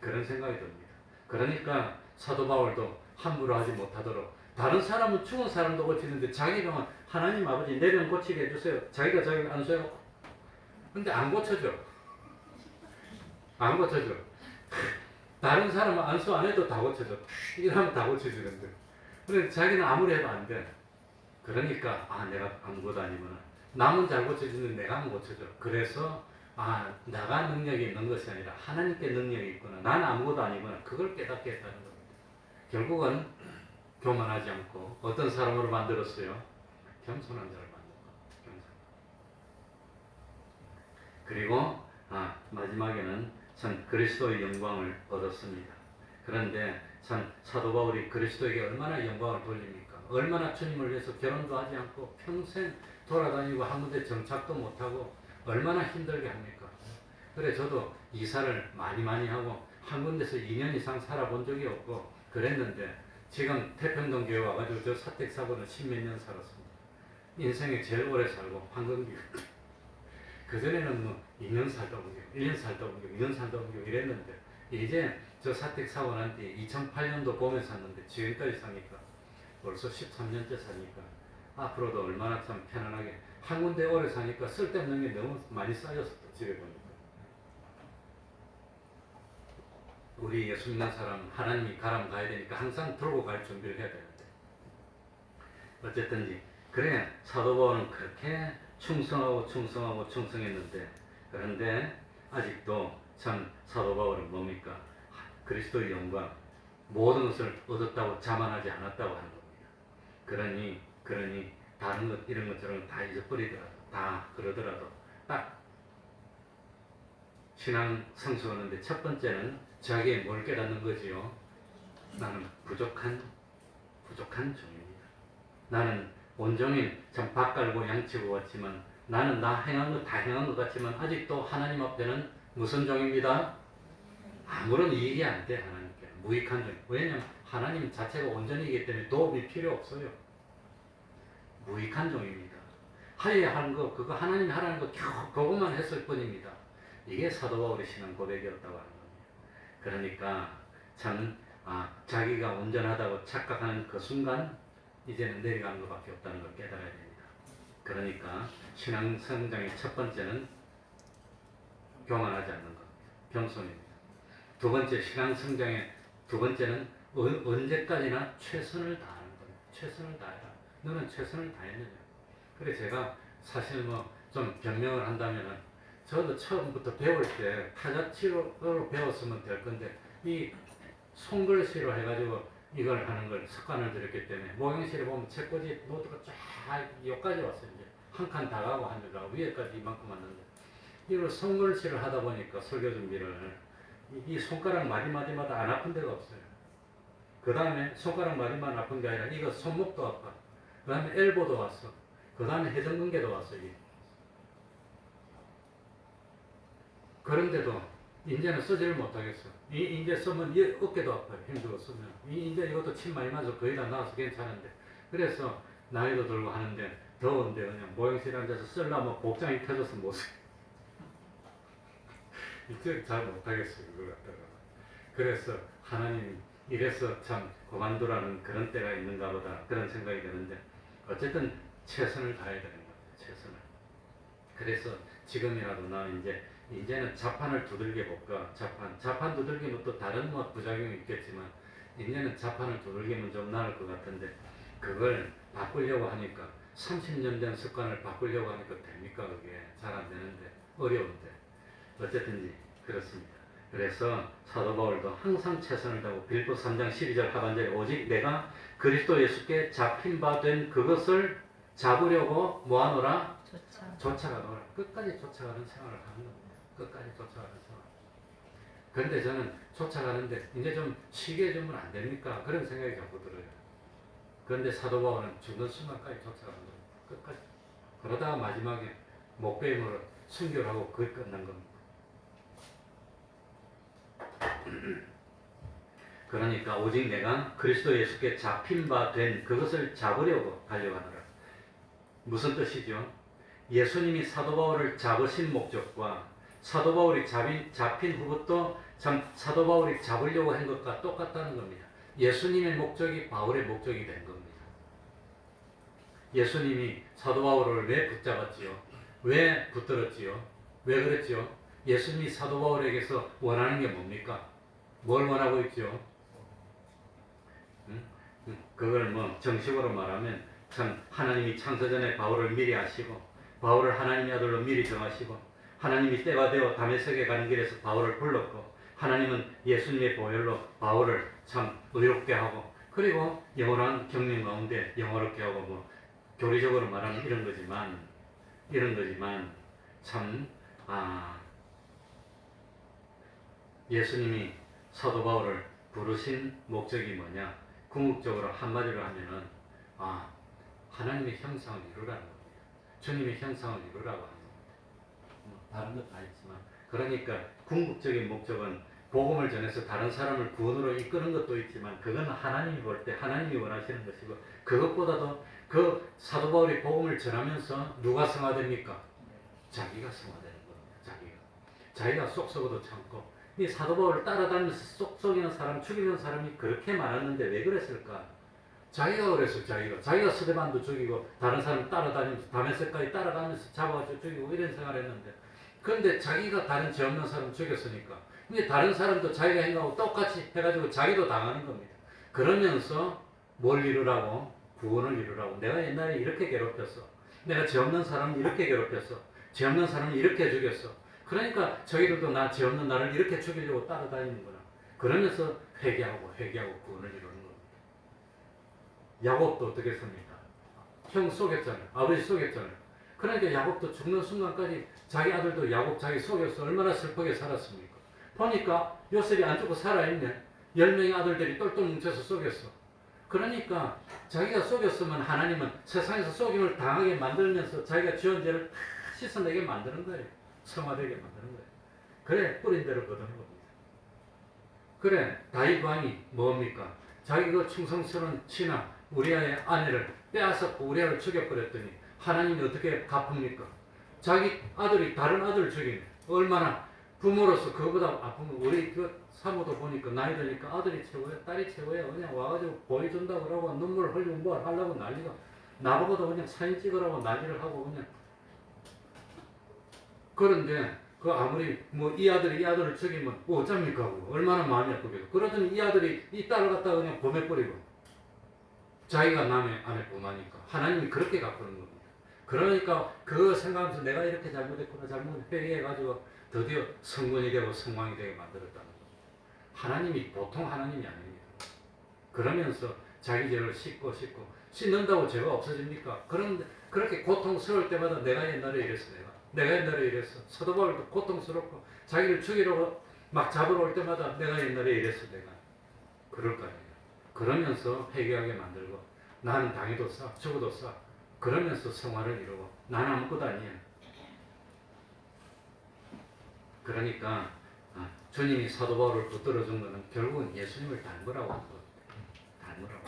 그런 생각이 듭니다. 그러니까 사도 바울도 함부로 하지 못하도록 다른 사람은 죽은 사람도 고치는데 자기 병은 하나님 아버지 내 병 고치게 해주세요. 자기가 자기 안수해요. 근데 안 고쳐줘. 안 고쳐줘. 다른 사람은 안수 안 해도 다 고쳐줘. 이러면 다 고쳐주는데. 그런데 자기는 아무리 해도 안 돼. 그러니까 내가 아무것도 아니구나. 남은 잘 고쳐주는데 내가 안 고쳐줘. 그래서 내가 능력이 있는 것이 아니라 하나님께 능력이 있구나. 나는 아무것도 아니구나. 그걸 깨닫게 했다는 겁니다. 결국은 교만하지 않고 어떤 사람으로 만들었어요? 겸손한 자를 만든다. 겸손. 그리고 마지막에는 참 그리스도의 영광을 얻었습니다. 그런데 참 사도 바울이 그리스도에게 얼마나 영광을 돌립니까? 얼마나 주님을 위해서 결혼도 하지 않고 평생 돌아다니고 한 군데 정착도 못하고 얼마나 힘들게 합니까? 그래 저도 이사를 많이 하고 한 군데서 2년 이상 살아본 적이 없고 그랬는데 지금 태평동 교회 와가지고 저 사택사고는 10몇 년 살았습니다. 인생에 제일 오래 살고 황금기회. 그전에는 2년 살다 옮겨, 1년 살다 옮겨, 2년 살다 옮겨 이랬는데 이제 저 사택 사고 난 뒤에 2008년도 봄에 샀는데 지금까지 사니까 벌써 13년째 사니까 앞으로도 얼마나 참 편안하게 한 군데 오래 사니까 쓸데없는 게 너무 많이 쌓였어. 집에 보니까 우리 예수 믿는 사람 하나님이 가라면 가야 되니까 항상 들고 갈 준비를 해야 되는데 어쨌든지 그래 사도 바울은 그렇게 충성했는데 그런데 아직도 참 사도 바울은 뭡니까? 그리스도의 영광 모든 것을 얻었다고 자만하지 않았다고 하는 겁니다. 그러니 다른 것 이런 것처럼 다 잊어버리더라도 다 그러더라도 딱 신앙 성수하는데 첫 번째는 자기의 뭘 깨닫는 거지요? 나는 부족한 종입니다. 나는 온종일 참 밥 깔고 양치고 왔지만 나는 나 행한 거 다 행한 것 같지만 아직도 하나님 앞에는 무슨 종입니다? 아무런 이익이 안 돼. 하나님께 무익한 종. 왜냐하면 하나님 자체가 온전이기 때문에 도움이 필요 없어요. 무익한 종입니다. 하여야 하는 거, 그거 하나님이 하라는 거 겨우 그것만 했을 뿐입니다. 이게 사도 바울의 신앙 고백이었다고 하는 겁니다. 그러니까 참 자기가 온전하다고 착각하는 그 순간 이제는 내려가는 것밖에 없다는 걸 깨달아야 됩니다. 그러니까 신앙 성장의 첫 번째는 교만하지 않는 것, 겸손입니다. 두 번째 신앙 성장의 두 번째는 언제까지나 최선을 다하는 거예요. 최선을 다해라. 너는 최선을 다했느냐. 그래 제가 사실 좀 변명을 한다면은 저도 처음부터 배울 때 타자치로 배웠으면 될 건데 이 손글씨로 해가지고 이걸 하는 걸 습관을 들였기 때문에 모형실에 보면 책꽂이 노트가 쫙 여기까지 왔어요. 이제 한 칸 다 가고 한 줄 가고 위에까지 이만큼 왔는데 이걸 손글씨를 하다 보니까 설교 준비를 이 손가락 마디마디마다 안 아픈 데가 없어요. 그 다음에 손가락 마디만 아픈 게 아니라 이거 손목도 아파. 그 다음에 엘보도 왔어. 그 다음에 회전근개도 왔어. 이게. 그런데도 이제는 쓰지를 못하겠어. 이제 쓰면 어깨도 아파요. 힘들어 쓰면. 이제 이것도 침 많이 맞아서 거의 다 나와서 괜찮은데. 그래서 나이도 들고 하는데 더운데 그냥 모형실에 앉아서 쓰려면 복장이 펴져서 못 써. 이제 잘 못하겠어요. 그걸 갖다가. 그래서 하나님 이래서 참 고만두라는 그런 때가 있는가 보다 그런 생각이 드는데 어쨌든 최선을 다해야 되는 거예요. 최선을. 그래서 지금이라도 나는 이제는 자판을 두들겨 볼까. 자판 두들기면 또 다른 부작용이 있겠지만 이제는 자판을 두들기면 좀 나을 것 같은데 그걸 바꾸려고 하니까 30년 된 습관을 바꾸려고 하니까 됩니까? 그게 잘 안 되는데 어려운데 어쨌든지 그렇습니다. 그래서 사도 바울도 항상 최선을 다하고 빌립보 3장 12절 하반절에 오직 내가 그리스도 예수께 잡힌 바 된 그것을 잡으려고 뭐하노라? 쫓아가노라. 끝까지 쫓아가는 생활을 하는 겁니다. 끝까지 쫓아가는 생활. 그런데 저는 쫓아가는데 이제 좀 쉬게 해주면 안 됩니까? 그런 생각이 자꾸 들어요. 그런데 사도 바울은 죽는 순간까지 쫓아가는 겁니다. 끝까지. 그러다가 마지막에 목배임으로 순교하고 그게 끝난 겁니다. 그러니까 오직 내가 그리스도 예수께 잡힌 바 된 그것을 잡으려고 달려가노라. 무슨 뜻이죠? 예수님이 사도 바울을 잡으신 목적과 사도 바울이 잡힌 후부터 사도 바울이 잡으려고 한 것과 똑같다는 겁니다. 예수님의 목적이 바울의 목적이 된 겁니다. 예수님이 사도 바울을 왜 붙잡았지요? 왜 붙들었지요? 왜 그랬지요? 예수님이 사도 바울에게서 원하는 게 뭡니까? 뭘 원하고 있죠? 그걸 정식으로 말하면 참 하나님이 창세전에 바울을 미리 아시고 바울을 하나님의 아들로 미리 정하시고 하나님이 때가 되어 다메섹에 가는 길에서 바울을 불렀고 하나님은 예수님의 보혈로 바울을 참 의롭게 하고 그리고 영원한 경륜 가운데 영화롭게 하고 교리적으로 말하면 이런 거지만 참 예수님이 사도 바울을 부르신 목적이 뭐냐? 궁극적으로 한마디로 하면은 하나님의 형상을 이루라는 겁니다. 주님의 형상을 이루라고 하는 겁니다. 다른 것 다 있지만 그러니까 궁극적인 목적은 복음을 전해서 다른 사람을 구원으로 이끄는 것도 있지만 그건 하나님이 볼 때 하나님이 원하시는 것이고 그것보다도 그 사도 바울이 복음을 전하면서 누가 성화됩니까? 자기가 성화되는 겁니다. 자기가 속 썩어도 참고 이 사도 바울을 따라다니면서 속 썩이는 사람 죽이는 사람이 그렇게 많았는데 왜 그랬을까? 자기가 그랬어. 자기가 스데반도 죽이고 다른 사람 따라다니면서 다메섹까지 따라다니면서 잡아가지고 죽이고 이런 생활을 했는데 그런데 자기가 다른 죄 없는 사람 죽였으니까 근데 다른 사람도 자기가 행하고 똑같이 해가지고 자기도 당하는 겁니다. 그러면서 뭘 이루라고? 구원을 이루라고. 내가 옛날에 이렇게 괴롭혔어. 내가 죄 없는 사람을 이렇게 괴롭혔어. 죄 없는 사람을 이렇게 죽였어. 그러니까 저희들도 죄 없는 나를 이렇게 죽이려고 따라다니는구나. 그러면서 회개하고 구원을 이루는 겁니다. 야곱도 어떻게 했습니까? 형 속였잖아요. 아버지 속였잖아요. 그러니까 야곱도 죽는 순간까지 자기 아들도 야곱 자기 속여서 얼마나 슬프게 살았습니까? 보니까 요셉이 안 죽고 살아있네. 10명의 아들들이 똘똘 뭉쳐서 속였어. 그러니까 자기가 속였으면 하나님은 세상에서 속임을 당하게 만들면서 자기가 지은 죄를 다 씻어내게 만드는 거예요. 성화되게 만드는 거예요. 그래 뿌린 대로 거두는 겁니다. 그래, 다윗 왕이 뭡니까? 자기가 충성스러운 신하 우리아의 아내를 빼앗았고 우리아를 죽여버렸더니 하나님이 어떻게 갚습니까? 자기 아들이 다른 아들을 죽이네. 얼마나 부모로서 그거보다 아픈 거. 우리 그 사모도 보니까 나이 드니까 아들이 최고야, 딸이 최고야. 그냥 와가지고 보여준다고 그러고 눈물 흘리고 뭘 하려고 난리가. 나보고도 그냥 사진 찍으라고 난리를 하고 그냥. 그런데 그 아무리 뭐 이 아들이 이 아들을 죽이면 뭐 어쩝니까? 그거. 얼마나 마음이 아프겠어. 그러더니 이 아들이 이 딸을 갖다가 그냥 보내버리고 자기가 남의 아내 보나니까 하나님이 그렇게 갚는 겁니다. 그러니까 그거 생각하면서 내가 이렇게 잘못했구나 잘못 회개해가지고 드디어 성군이 되고 성왕이 되게 만들었다는 거예요. 하나님이 보통 하나님이 아닙니다. 그러면서 자기 죄를 씻고 씻는다고 죄가 없어집니까? 그런데 그렇게 고통스러울 때마다 내가 옛날에 이랬어. 내가 옛날에 이랬어. 사도 바울도 고통스럽고 자기를 죽이려고 막 잡으러 올 때마다 내가 옛날에 이랬어. 내가 그럴 거 아니에요. 그러면서 회개하게 만들고 나는 당해도 싸 죽어도 싸 그러면서 성화를 이루고 나는 아무것도 아니야. 그러니까 주님이 사도 바울을 붙들어 준 거는 결국은 예수님을 닮으라고 한 거예요. 닮으라고.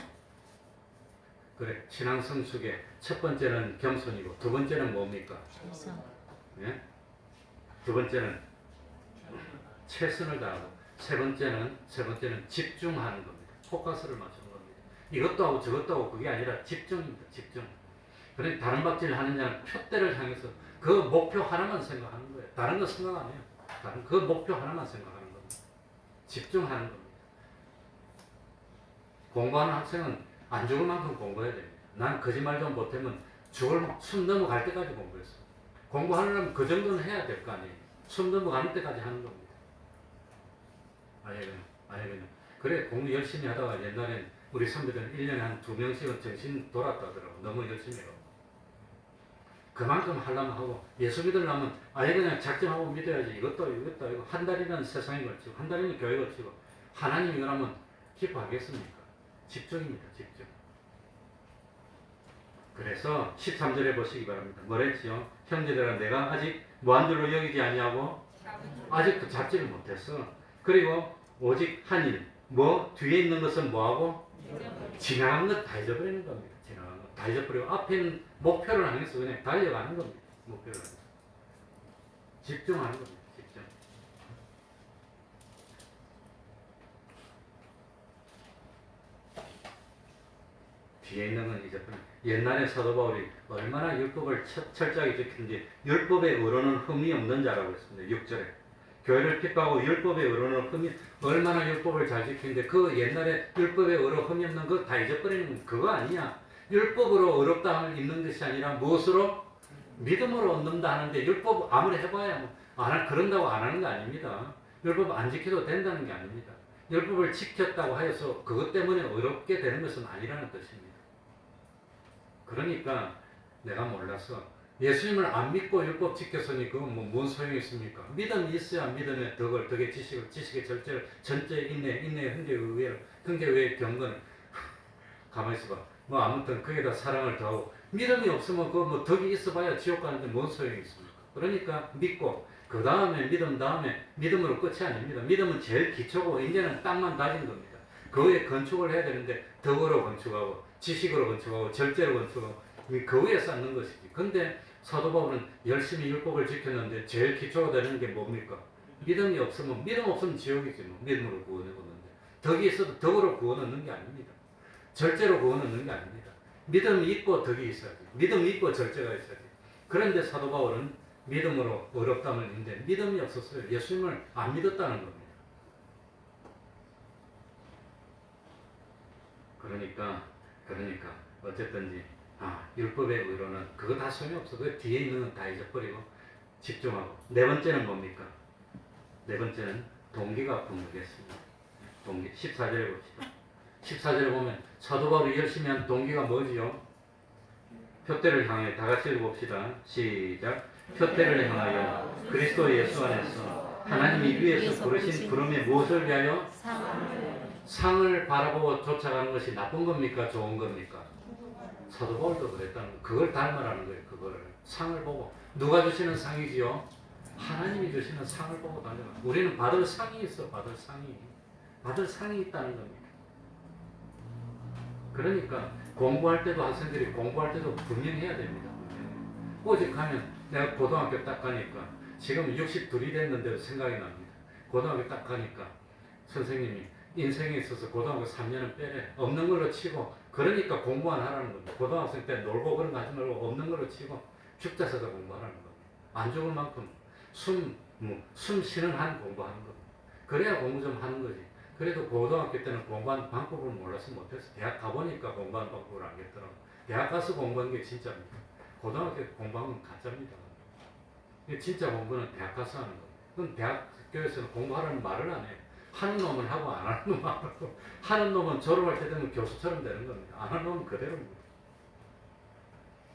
그래, 신앙 성숙의 첫 번째는 겸손이고 두 번째는 뭡니까? 예? 두 번째는 최선을 다하고 세 번째는 집중하는 겁니다. 포커스를 맞추는 겁니다. 이것도 하고 저것도 하고 그게 아니라 집중입니다. 집중. 그러니까 다른 박질을 하는 자는 표대를 향해서 그 목표 하나만 생각하는 거예요. 다른 거 생각 안 해요. 다른 그 목표 하나만 생각하는 겁니다. 집중하는 겁니다. 공부하는 학생은 안 죽을 만큼 공부해야 됩니다. 난 거짓말 좀 못하면 숨 넘어갈 때까지 공부했어. 공부하려면 그 정도는 해야 될 거 아니에요. 숨 넘어가는 때까지 하는 겁니다. 아니에요. 그래, 공부 열심히 하다가 옛날엔 우리 선배들은 1년에 한 2명씩은 정신 돌았다더라고. 너무 열심히 해요. 그만큼 하려면 하고, 예수 믿으려면 아예 그냥 작정하고 믿어야지. 이것도 이거 한 달이면 세상에 걸치고, 한 달이면 교회 걸치고, 하나님이 그러면 기뻐하겠습니까? 집중입니다, 집중. 그래서 13절에 보시기 바랍니다. 뭐랬지요? 형제들아, 내가 아직 뭐한 줄로 여기지 아니하고 아직도 잡지를 못했어. 그리고 오직 한 일, 뒤에 있는 것은 뭐하고? 지나간 것 다 잊어버리는 겁니다. 지나간 것 다 잊어버리고 앞에 있는 목표를 향해서 그냥 달려가는 겁니다. 목표를 향해서. 집중하는 겁니다. 집중. 뒤에 있는 건 잊어버리는. 옛날에 사도 바울이 얼마나 율법을 철저하게 지켰는지 율법의 의로는 흠이 없는 자라고 했습니다. 6절에. 교회를 핍박하고 율법의 의로는 얼마나 율법을 잘 지키는데 그 옛날에 율법의 의로 흠이 없는 거 다 잊어버리는 그거 아니야. 율법으로 의롭다함을 입는 것이 아니라 무엇으로? 믿음으로 얻는다 하는데 율법 아무리 해봐야 그런다고 안 하는 거 아닙니다. 율법 안 지켜도 된다는 게 아닙니다. 율법을 지켰다고 하여서 그것 때문에 의롭게 되는 것은 아니라는 뜻입니다. 그러니까 내가 몰라서 예수님을 안 믿고 율법 지켰으니 그건 뭔 소용이 있습니까? 믿음이 있어야 믿음의 덕의 지식의 전체 인내의 흥계 외의 경건을 가만히 있어봐. 아무튼 그게다 사랑을 더하고 믿음이 없으면 그 덕이 있어봐야 지옥 가는데 뭔 소용이 있습니까? 그러니까 믿고 그 다음에 믿음 다음에 믿음으로 끝이 아닙니다. 믿음은 제일 기초고 이제는 땅만 다진 겁니다. 그 위에 건축을 해야 되는데 덕으로 건축하고 지식으로 건축하고 절제로 건축하고 그 위에 쌓는 것이지. 근데 사도 바울은 열심히 율법을 지켰는데 제일 기초가 되는 게 뭡니까? 믿음 없으면 지옥이지 믿음으로 구원 얻는데 덕이 있어도 덕으로 구원 얻는 게 아닙니다. 절제로 구원 얻는 게 아닙니다. 믿음이 있고 덕이 있어야지. 믿음이 있고 절제가 있어야지. 그런데 사도 바울은 믿음으로 의롭다함을 입는데 믿음이 없었어요. 예수님을 안 믿었다는 겁니다. 그러니까 어쨌든지 율법의 의로는 그거 다 소용없어. 그 뒤에 있는 건 다 잊어버리고 집중하고. 네 번째는 뭡니까? 네 번째는 동기가 분명했습니다. 동기 14절에 봅시다. 14절에 보면 사도 바울이 열심히 한 동기가 뭐지요? 표대를 향해 다 같이 읽어봅시다. 시작. 표대를 향하여 그리스도 예수 안에서 하나님이 위에서 부르신 부름에 무엇을 위하여? 상을 바라보고 쫓아가는 것이 나쁜 겁니까? 좋은 겁니까? 사도 바울도 그랬다는 거. 그걸 닮아라는 거예요. 그거를 상을 보고. 누가 주시는 상이지요? 하나님이 주시는 상을 보고 달려가. 우리는 받을 상이 있어. 받을 상이. 받을 상이 있다는 겁니다. 그러니까 공부할 때도 학생들이 공부할 때도 분명해야 됩니다. 오직하면 내가 고등학교 딱 가니까 지금 62이 됐는데도 생각이 납니다. 고등학교 딱 가니까 선생님이 인생에 있어서 고등학교 3년은 빼래. 없는 걸로 치고 그러니까 공부 안 하라는 겁니다. 고등학생 때 놀고 그런 거 하지 말고 없는 걸로 치고 죽자 서자 공부하라는 겁니다. 안 죽을 만큼 숨 쉬는 한 공부하는 겁니다. 그래야 공부 좀 하는 거지. 그래도 고등학교 때는 공부하는 방법을 몰라서 못했어. 대학 가보니까 공부하는 방법을 알겠더라고. 대학 가서 공부하는 게 진짜입니다. 고등학교 공부하는 건 가짜입니다. 진짜 공부는 대학 가서 하는 거예요. 그럼 대학교에서는 공부하라는 말을 안 해요. 하는 놈은 하고 안 하는 놈은 안 하고, 하는 놈은 졸업할 때 되면 교수처럼 되는 겁니다. 안 하는 놈은 그대로입니다.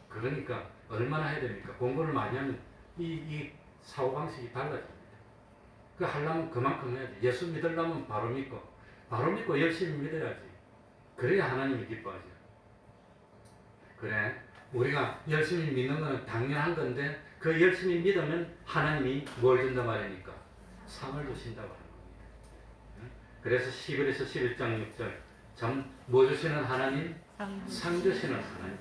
그러니까 얼마나 해야 됩니까? 공부를 많이 하면 이 사고방식이 달라집니다. 그 하려면 그만큼 해야지. 예수 믿으려면 바로 믿고 열심히 믿어야지. 그래야 하나님이 기뻐하죠. 그래, 우리가 열심히 믿는 것은 당연한 건데 그 열심히 믿으면 하나님이 뭘 준다 말이니까? 상을 주신다고 하는 겁니다. 그래서 11에서 11장 6절 참 뭐 주시는 하나님? 상 주시는 하나님.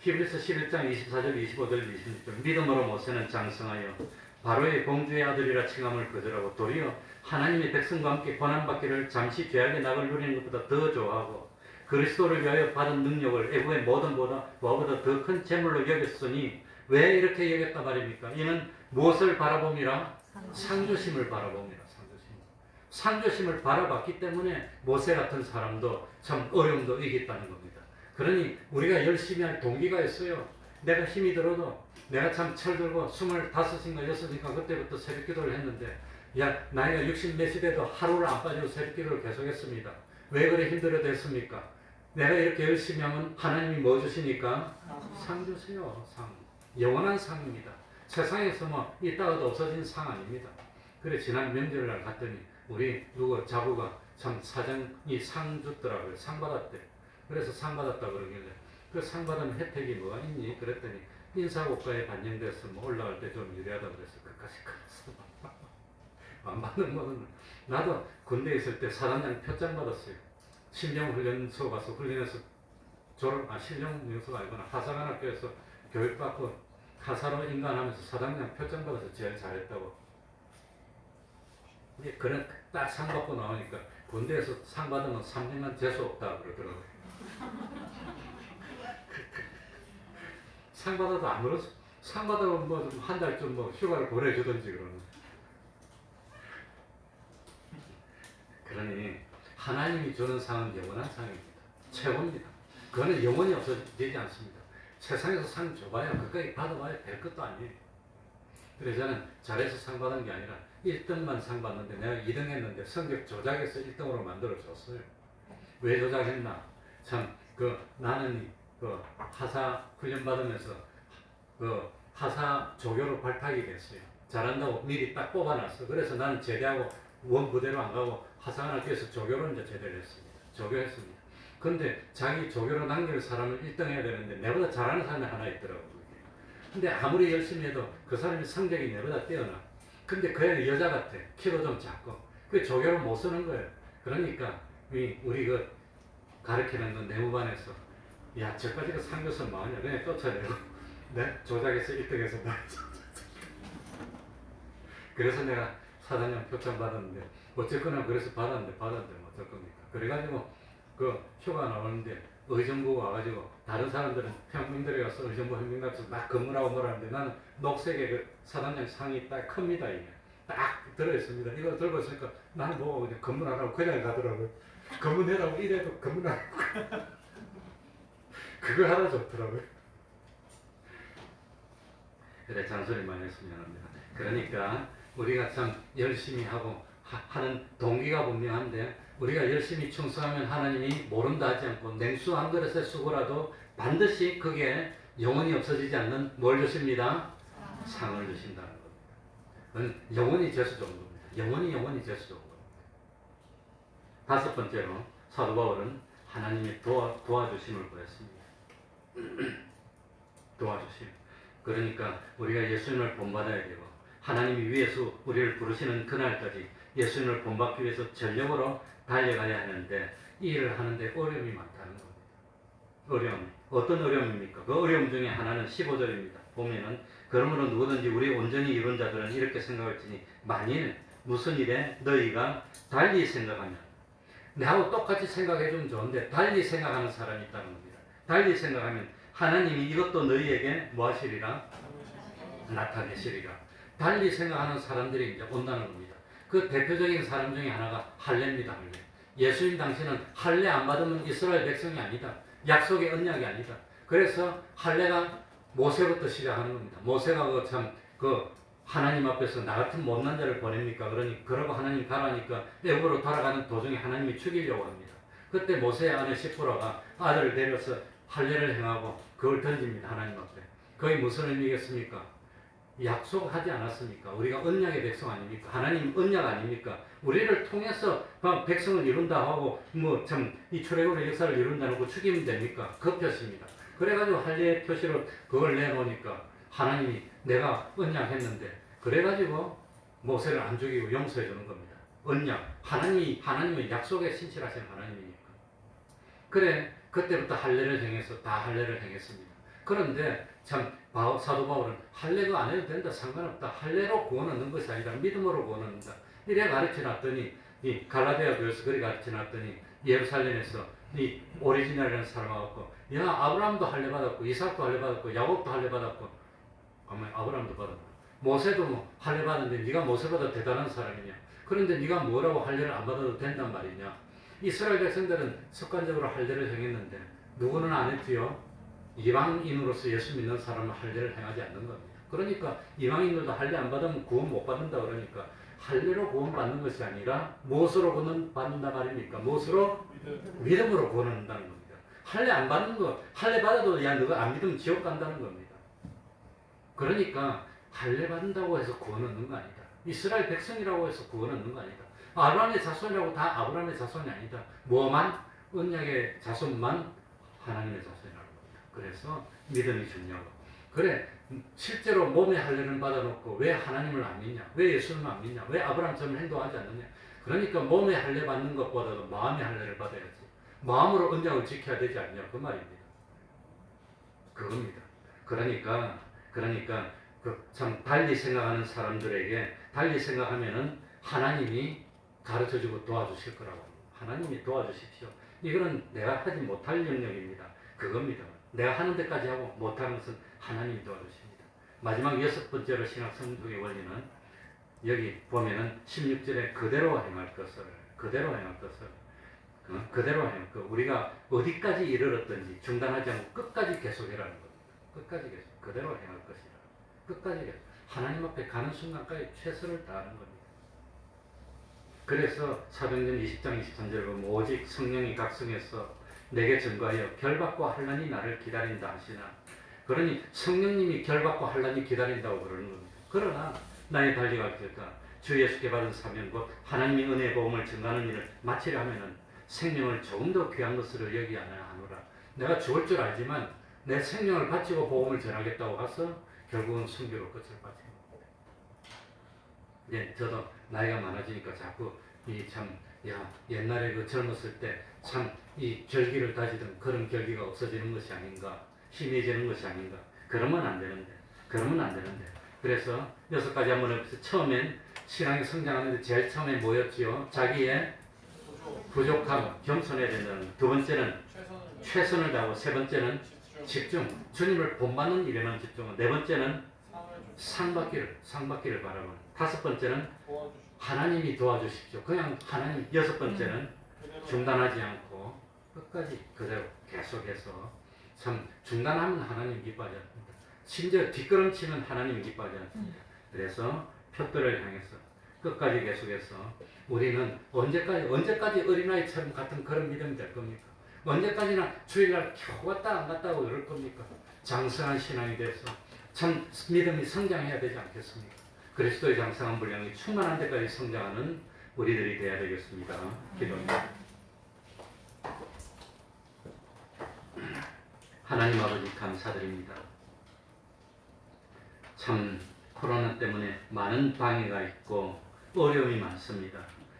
히브리서 11장 24절 25절 26절 믿음으로 모세는 장성하여 바로의 공주의 아들이라 칭함을 거절하고 도리어 하나님의 백성과 함께 고난받기를 잠시 죄악의 낙을 누리는 것보다 더 좋아하고 그리스도를 위하여 받은 능력을 애국의 모든 보다 더 큰 재물로 여겼으니 왜 이렇게 여겼다 말입니까? 이는 무엇을 바라봄이라? 상주심을 바라봄이라. 상주심을 바라봤기 때문에 모세 같은 사람도 참 어려움도 이겼다는 겁니다. 그러니 우리가 열심히 할 동기가 있어요. 내가 힘이 들어도 내가 참 철들고 25인가 6인가 그때부터 새벽 기도를 했는데 야 나이가 60 몇이 돼도 하루를 안 빠지고 새벽 기도를 계속했습니다. 왜 그래 힘들어 됐습니까? 내가 이렇게 열심히 하면 하나님이 뭐 주시니까? 상 주세요. 상. 영원한 상입니다. 세상에서 뭐 있다가도 없어진 상 아닙니다. 그래 지난 명절날 갔더니 우리 자부가 참 사장이 상 줬더라고요. 상 받았대. 그래서 상 받았다 그러길래 그 상 받으면 혜택이 뭐가 있니? 그랬더니 인사고과에 반영돼서 뭐 올라갈 때 좀 유리하다 그래서 그까지 갔어. 안 받는 거는 나도 군대에 있을 때 사단장 표창 받았어요. 신병훈련소 가서 훈련해서 신병훈련소가 아니구나. 하사관학교에서 교육받고 하사로 인간하면서 사단장 표창 받아서 제일 잘했다고. 그런 딱 상 받고 나오니까 군대에서 상 받으면 3년간 재수 없다 그러더라고요. 상 받아도 아무렇지. 상 받으면 뭐 한 달쯤 뭐 휴가를 보내주든지 그러는. 그러니 하나님이 주는 상은 영원한 상입니다. 최고입니다. 그거는 영원히 없어지지 않습니다. 세상에서 상 줘봐야 그까지 받아봐야 될 것도 아니에요. 그래서 저는 잘해서 상 받은 게 아니라 1등만 상 받는데 내가 2등 했는데 성적 조작해서 1등으로 만들어줬어요. 왜 조작했나? 나는 하사 훈련 받으면서 하사 조교로 발탁이 됐어요. 잘한다고 미리 딱 뽑아놨어. 그래서 나는 제대하고 원부대로 안 가고 하사관학교에서 조교로 이제 제대를 했습니다. 조교했습니다. 근데 자기 조교로 남길 사람을 1등 해야 되는데 내보다 잘하는 사람이 하나 있더라고요. 근데 아무리 열심히 해도 그 사람이 성적이 내보다 뛰어나. 근데 그 애는 여자 같아. 키도 좀 작고. 그 조교를 못 쓰는 거예요. 그러니까 우리 가르치는 그 내무반에서 야 저까지가 상교선 뭐하냐 그냥 쫓아내고 내 조작해서 1등해서 그래서 내가 사단장 표창 받았는데 어쨌거나 그래서 받았는데 뭐 어쩔 겁니까. 그래가지고 그 휴가 나오는데 의정부가 와가지고 다른 사람들은 평민들에 가서 의정부 혁명단에서 막 근무하고 뭐라는데 나는 녹색의 그 사단장 상이 딱 큽니다. 이게 딱 들어있습니다. 이거 들고 있으니까 나는 보고 그냥 근무하라고 그냥 가더라고요. 근무해라고 이래도 근무하라고 그걸 하나 줬더라고요. 그래 잔소리 많이 했으면 합니다. 그러니까 우리가 참 열심히 하고 하는 동기가 분명한데 우리가 열심히 충성하면 하나님이 모른다 하지 않고 냉수 한 그릇의 수고라도 반드시 그게 영원히 없어지지 않는 뭘 주십니다? 상을 주신다는 겁니다. 그건 영원히 재수 좋은 겁니다. 영원히 재수 좋은 겁니다. 다섯 번째로 사도 바울은 하나님의 도와주심을 구했습니다. 도와주심. 그러니까 우리가 예수님을 본받아야 되고 하나님이 위에서 우리를 부르시는 그날까지 예수님을 본받기 위해서 전력으로 달려가야 하는데 이 일을 하는데 어려움이 많다는 겁니다. 어려움. 어떤 어려움입니까? 그 어려움 중에 하나는 15절입니다. 보면은 그러므로 누구든지 우리 온전히 이룬 자들은 이렇게 생각할지니 만일 무슨 일에 너희가 달리 생각하면 나하고 똑같이 생각해 주면 좋은데 달리 생각하는 사람이 있다는 겁니다. 달리 생각하면 하나님이 이것도 너희에게 뭐 하시리라? 나타내시리라. 달리 생각하는 사람들이 이제 온다는 겁니다. 그 대표적인 사람 중에 하나가 할례입니다. 할례. 예수님 당시는 할례 안 받으면 이스라엘 백성이 아니다. 약속의 언약이 아니다. 그래서 할례가 모세부터 시작하는 겁니다. 모세가 그 하나님 앞에서 나 같은 못난 자를 보냅니까? 그러고 하나님 가라니까 애굽으로 돌아가는 도중에 하나님이 죽이려고 합니다. 그때 모세의 아내 시프라가 아들을 데려서 할례를 행하고 그걸 던집니다. 하나님 앞에. 그게 무슨 의미겠습니까? 약속하지 않았습니까? 우리가 언약의 백성 아닙니까? 하나님 언약 아닙니까? 우리를 통해서 백성을 이룬다 하고 이 출애굽의 역사를 이룬다 놓고 죽이면 됩니까? 급했습니다. 그래가지고 할례의 표시로 그걸 내놓으니까 하나님이 내가 언약했는데 그래가지고 모세를 안 죽이고 용서해 주는 겁니다. 언약. 하나님은 약속에 신실하신 하나님이니까. 그래 그때부터 할례를 행해서 다 할례를 행했습니다. 그런데 사도 바울은 할례가 안 해도 된다 상관없다. 할례로 구원 얻는 것이 아니라 믿음으로 구원 얻는다. 이래 가르쳐 놨더니 이 갈라디아 교회에서 그리 가르쳐 놨더니 예루살렘에서 이 오리지널이라는 사람하고 야 아브라함도 할례 받았고 이삭도 할례 받았고 야곱도 할례 받았고 아브라함도 받았고 모세도 할례 받았는데 네가 모세보다 대단한 사람이냐? 그런데 네가 뭐라고 할례를 안 받아도 된단 말이냐? 이스라엘 백성들은 습관적으로 할례를 행했는데 누구는 안 했지요? 이방인으로서 예수 믿는 사람은 할례를 행하지 않는 겁니다. 그러니까 이방인들도 할례 안 받으면 구원 못 받는다 그러니까 할례로 구원 받는 것이 아니라 무엇으로 구원 받는다 말입니까? 무엇으로? 믿음으로 구원 얻는다는 겁니다. 할례 안 받는 거, 할례 받아도 야 너가 안 믿으면 지옥 간다는 겁니다. 그러니까 할례 받는다고 해서 구원 얻는 거 아니다. 이스라엘 백성이라고 해서 구원 얻는 거 아니다. 아브라함의 자손이라고 다 아브라함의 자손이 아니다. 뭐만? 언약의 자손만 하나님의 자손이라는 겁니다. 그래서 믿음이 중요하고 그래 실제로 몸의 할례를 받아놓고 왜 하나님을 안 믿냐? 왜 예수님을 안 믿냐? 왜 아브라함처럼 행동하지 않느냐? 그러니까 몸의 할례 받는 것보다도 마음의 할례를 받아야지. 마음으로 언약을 지켜야 되지 않냐? 그 말입니다. 그겁니다. 그러니까 참 달리 생각하는 사람들에게 달리 생각하면은 하나님이 가르쳐주고 도와주실 거라고. 하나님이 도와주십시오. 이거는 내가 하지 못할 영역입니다. 그겁니다. 내가 하는 데까지 하고 못하는 것은 하나님이 도와주십니다. 마지막 6번째로 신학 성숙의 원리는 여기 보면은 16절에 그대로 행할 것을 우리가 어디까지 이르렀든지 중단하지 않고 끝까지 계속해라는 겁니다. 끝까지 계속 그대로 행할 것이라. 끝까지 계속 하나님 앞에 가는 순간까지 최선을 다하는 겁니다. 그래서 사도행전 20장 23절에 보면 오직 성령이 각성해서 내게 증거하여 결박과 환난이 나를 기다린다 하시나. 그러니 성령님이 결박과 환난이 기다린다고 그러는 겁니다. 그러나 나의 달리갈 길과 주 예수께 받은 사명 곧 하나님의 은혜의 복음을 증거하는 일을 마치려 하면은 생명을 조금 더 귀한 것으로 여기 하노라. 내가 죽을 줄 알지만 내 생명을 바치고 복음을 전하겠다고 가서 결국은 순교로 끝을 바친 겁니다. 예, 저도 나이가 많아지니까 자꾸 옛날에 그 젊었을 때 참 이 결기를 다지던 그런 결기가 없어지는 것이 아닌가, 희미해지는 것이 아닌가. 그러면 안 되는데. 그래서 6가지 한번 해보세요. 처음엔 신앙이 성장하는데 제일 처음에 뭐였지요? 자기의 부족함, 겸손해야 된다는 것. 두 번째는 최선을 다하고, 세 번째는 집중, 주님을 본받는 일에만 집중하고, 네 번째는 상 받기를 바라보는, 다섯 번째는 하나님이 도와주십시오. 그냥 하나님. 여섯 번째는 중단하지 않고 끝까지 그대로 계속해서. 참 중단하면 하나님 기뻐하지 않습니다. 심지어 뒷걸음치면 하나님 기뻐하지 않습니다. 그래서 표대를 향해서 끝까지 계속해서 우리는 언제까지 어린아이처럼 같은 그런 믿음이 될 겁니까? 언제까지나 주일날 겨우 갔다 안 갔다 하고 그럴 겁니까? 장성한 신앙이 돼서 참 믿음이 성장해야 되지 않겠습니까? 그리스도의 장성한 분량이 충만한 데까지 성장하는 우리들이 되어야 되겠습니다. 기도합니다. 하나님 아버지 감사드립니다. 참 코로나 때문에 많은 방해가 있고 어려움이 많습니다.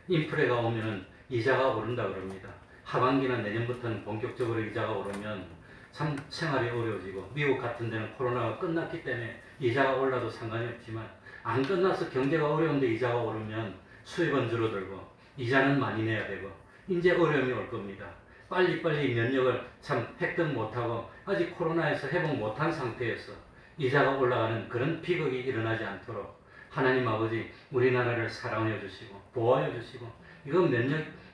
인플레가 오면은 이자가 오른다 그럽니다. 하반기나 내년부터는 본격적으로 이자가 오르면 참 생활이 어려워지고, 미국 같은 데는 코로나가 끝났기 때문에 이자가 올라도 상관이 없지만, 안 끝나서 경제가 어려운데 이자가 오르면 수입은 줄어들고 이자는 많이 내야 되고 이제 어려움이 올 겁니다. 빨리빨리 면역을 참 획득 못하고 아직 코로나에서 회복 못한 상태에서 이자가 올라가는 그런 비극이 일어나지 않도록 하나님 아버지 우리나라를 사랑해 주시고 보호해 주시고, 이건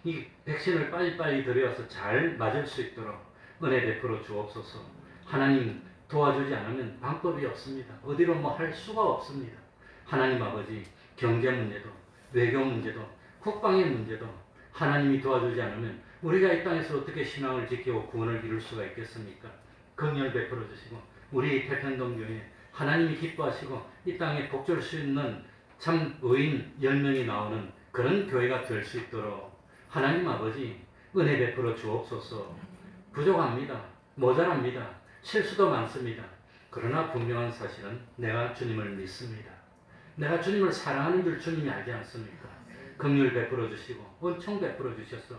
이 백신을 빨리빨리 들여와서 잘 맞을 수 있도록 은혜 베풀어 주옵소서. 하나님 도와주지 않으면 방법이 없습니다. 어디로 뭐 할 수가 없습니다. 하나님 아버지, 경제 문제도 외교 문제도 국방의 문제도 하나님이 도와주지 않으면 우리가 이 땅에서 어떻게 신앙을 지키고 구원을 이룰 수가 있겠습니까? 긍휼 베풀어 주시고 우리 태평동교회 하나님이 기뻐하시고 이 땅에 복줄 수 있는 참 의인 10명이 나오는 그런 교회가 될 수 있도록 하나님 아버지 은혜 베풀어 주옵소서. 부족합니다. 모자랍니다. 실수도 많습니다. 그러나 분명한 사실은 내가 주님을 믿습니다. 내가 주님을 사랑하는 줄 주님이 알지 않습니까? 긍휼 베풀어 주시고 은총 베풀어 주셔서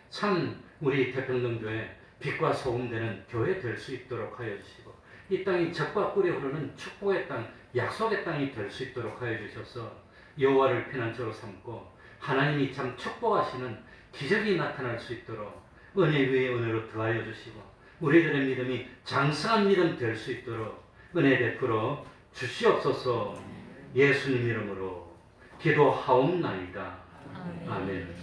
참 우리 태평동교회 빛과 소금 되는 교회 될 수 있도록 하여 주시고, 이 땅이 젖과 꿀이 흐르는 축복의 땅, 약속의 땅이 될 수 있도록 하여 주셔서 여호와를 피난처로 삼고 하나님이 참 축복하시는 기적이 나타날 수 있도록 은혜 위에 은혜로 더하여 주시고, 우리들의 믿음이 장성한 믿음 될 수 있도록 은혜 베풀어 주시옵소서. 예수님 이름으로 기도하옵나이다. 아멘.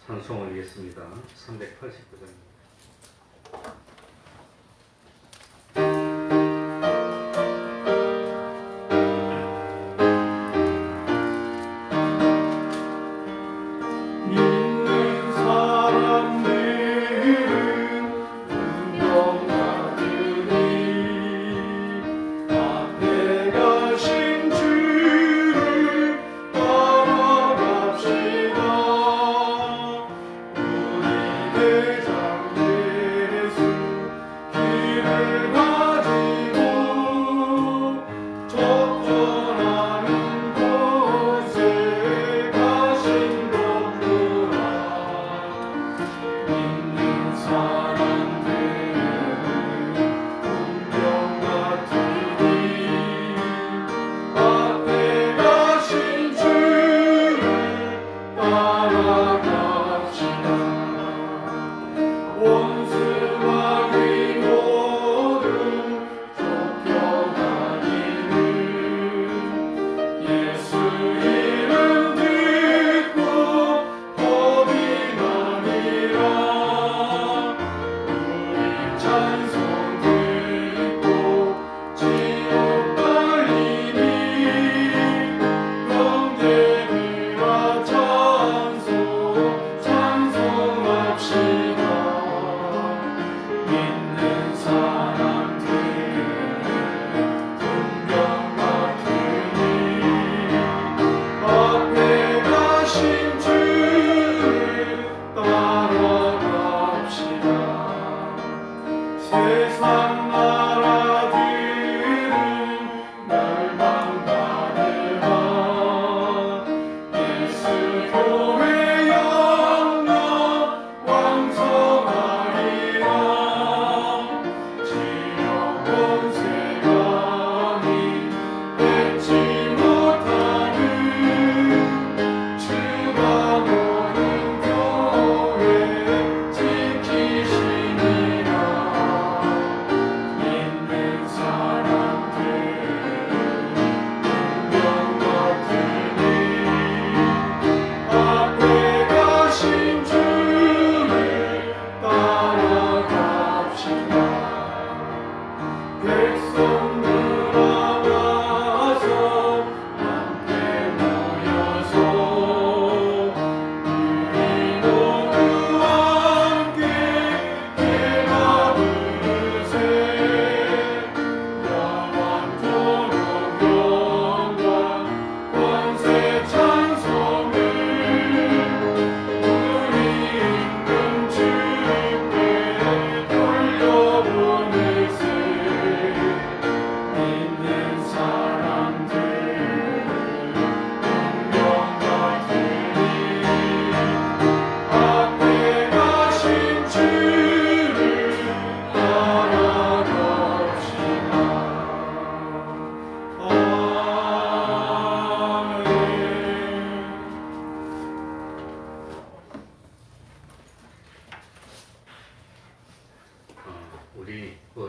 찬송 올리겠습니다. 389장입니다.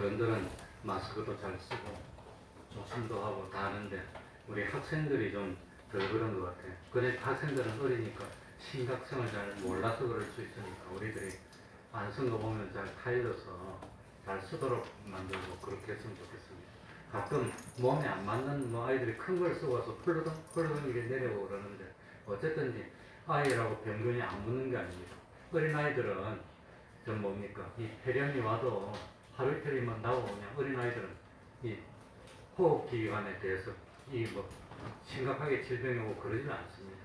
어른들은 마스크도 잘 쓰고 조심도 하고 다 하는데 우리 학생들이 좀 덜 그런 것 같아요. 그래 학생들은 어리니까 심각성을 잘 몰라서 그럴 수 있으니까 우리들이 안 쓴 거 보면 잘 타일러서 잘 쓰도록 만들고 그렇게 했으면 좋겠습니다. 가끔 몸에 안 맞는 뭐 아이들이 큰 걸 쓰고 와서 훌르덩 이게 내려오고 그러는데 어쨌든지 아이라고 병균이 안 묻는 게 아닙니다. 어린 아이들은 좀 뭡니까 이 폐렴이 와도 하루 이틀이면 나오고 그냥 어린 아이들은 이 호흡기관에 대해서 이 뭐 심각하게 질병이 오고 그러지는 않습니다.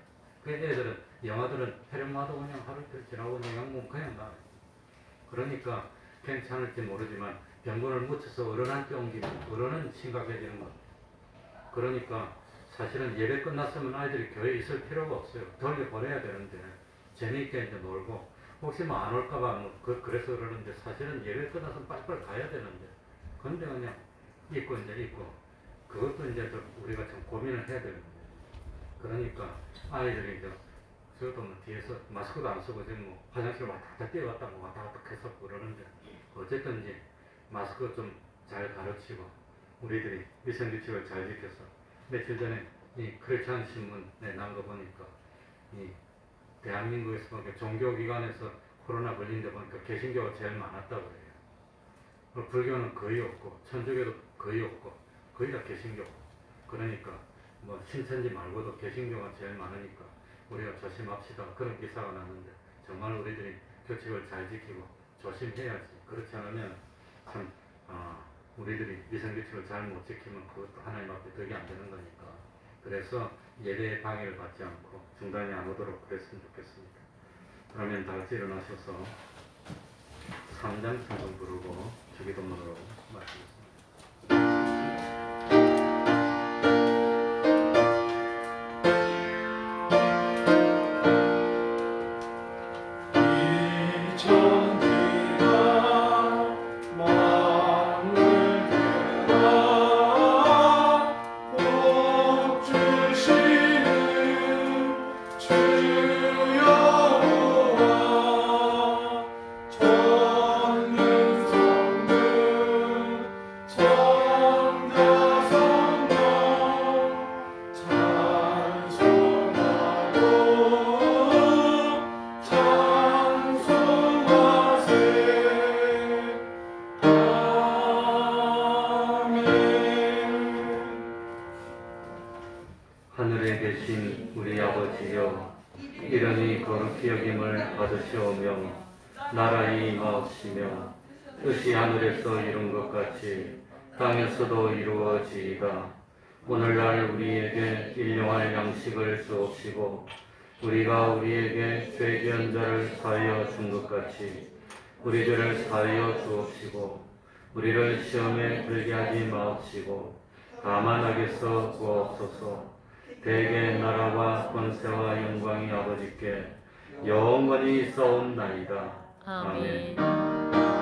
그 애들은 영아들은 폐렴 와도 그냥 하루 이틀 지나고 그냥 약물 그냥 나와요. 그러니까 괜찮을지 모르지만 병균을 묻혀서 어른한테 옮기면 어른은 심각해지는 겁니다. 그러니까 사실은 예배 끝났으면 아이들이 교회에 있을 필요가 없어요. 돌려보내야 되는데 재미있게 이제 놀고 혹시 뭐 안 올까봐 뭐 그래서 그러는데 사실은 예배 끝나서 빨리빨리 가야 되는데 근데 그냥 있고 이제 있고 그것도 이제 좀 우리가 좀 고민을 해야 됩니다. 그러니까 아이들이 이제 저도 뭐 뒤에서 마스크도 안 쓰고 지금 뭐 화장실 왔다 갔다 뛰어갔다 뭐 왔다 갔다 해서 그러는데 어쨌든 이제 마스크 좀 잘 가르치고 우리들이 위생규칙을 잘 지켜서 며칠 전에 이 크리스찬 신문에 난 거 보니까 이 대한민국에서 보니까 종교기관에서 코로나 걸린 데 보니까 개신교가 제일 많았다고 해요. 불교는 거의 없고 천주교도 거의 없고 거의 다 개신교. 그러니까 뭐 신천지 말고도 개신교가 제일 많으니까 우리가 조심합시다. 그런 기사가 났는데 정말 우리들이 규칙을 잘 지키고 조심해야지. 그렇지 않으면 참 우리들이 위생규칙을 잘 못 지키면 그것도 하나님 앞에 덕이 안 되는 거니까. 그래서 예배의 방해를 받지 않고 중단이 안 오도록 그랬으면 좋겠습니다. 그러면 다 같이 일어나셔서 3장 찬송 부르고 주기도문으로 마치겠습니다. 하늘에 계신 우리 아버지여, 이름이 거룩히 여김을 받으시오며 나라의 임하옵시며 뜻이 하늘에서 이룬 것 같이 땅에서도 이루어지이다. 오늘날 우리에게 일용할 양식을 주옵시고 우리가 우리에게 죄지은 자를 사하여 준 것 같이 우리들을 사하여 주옵시고 우리를 시험에 들게 하지 마옵시고 다만 악에서 구하옵소서. 대개 나라와 권세와 영광이 아버지께 영원히 있사옵나이다. 아멘. 아멘.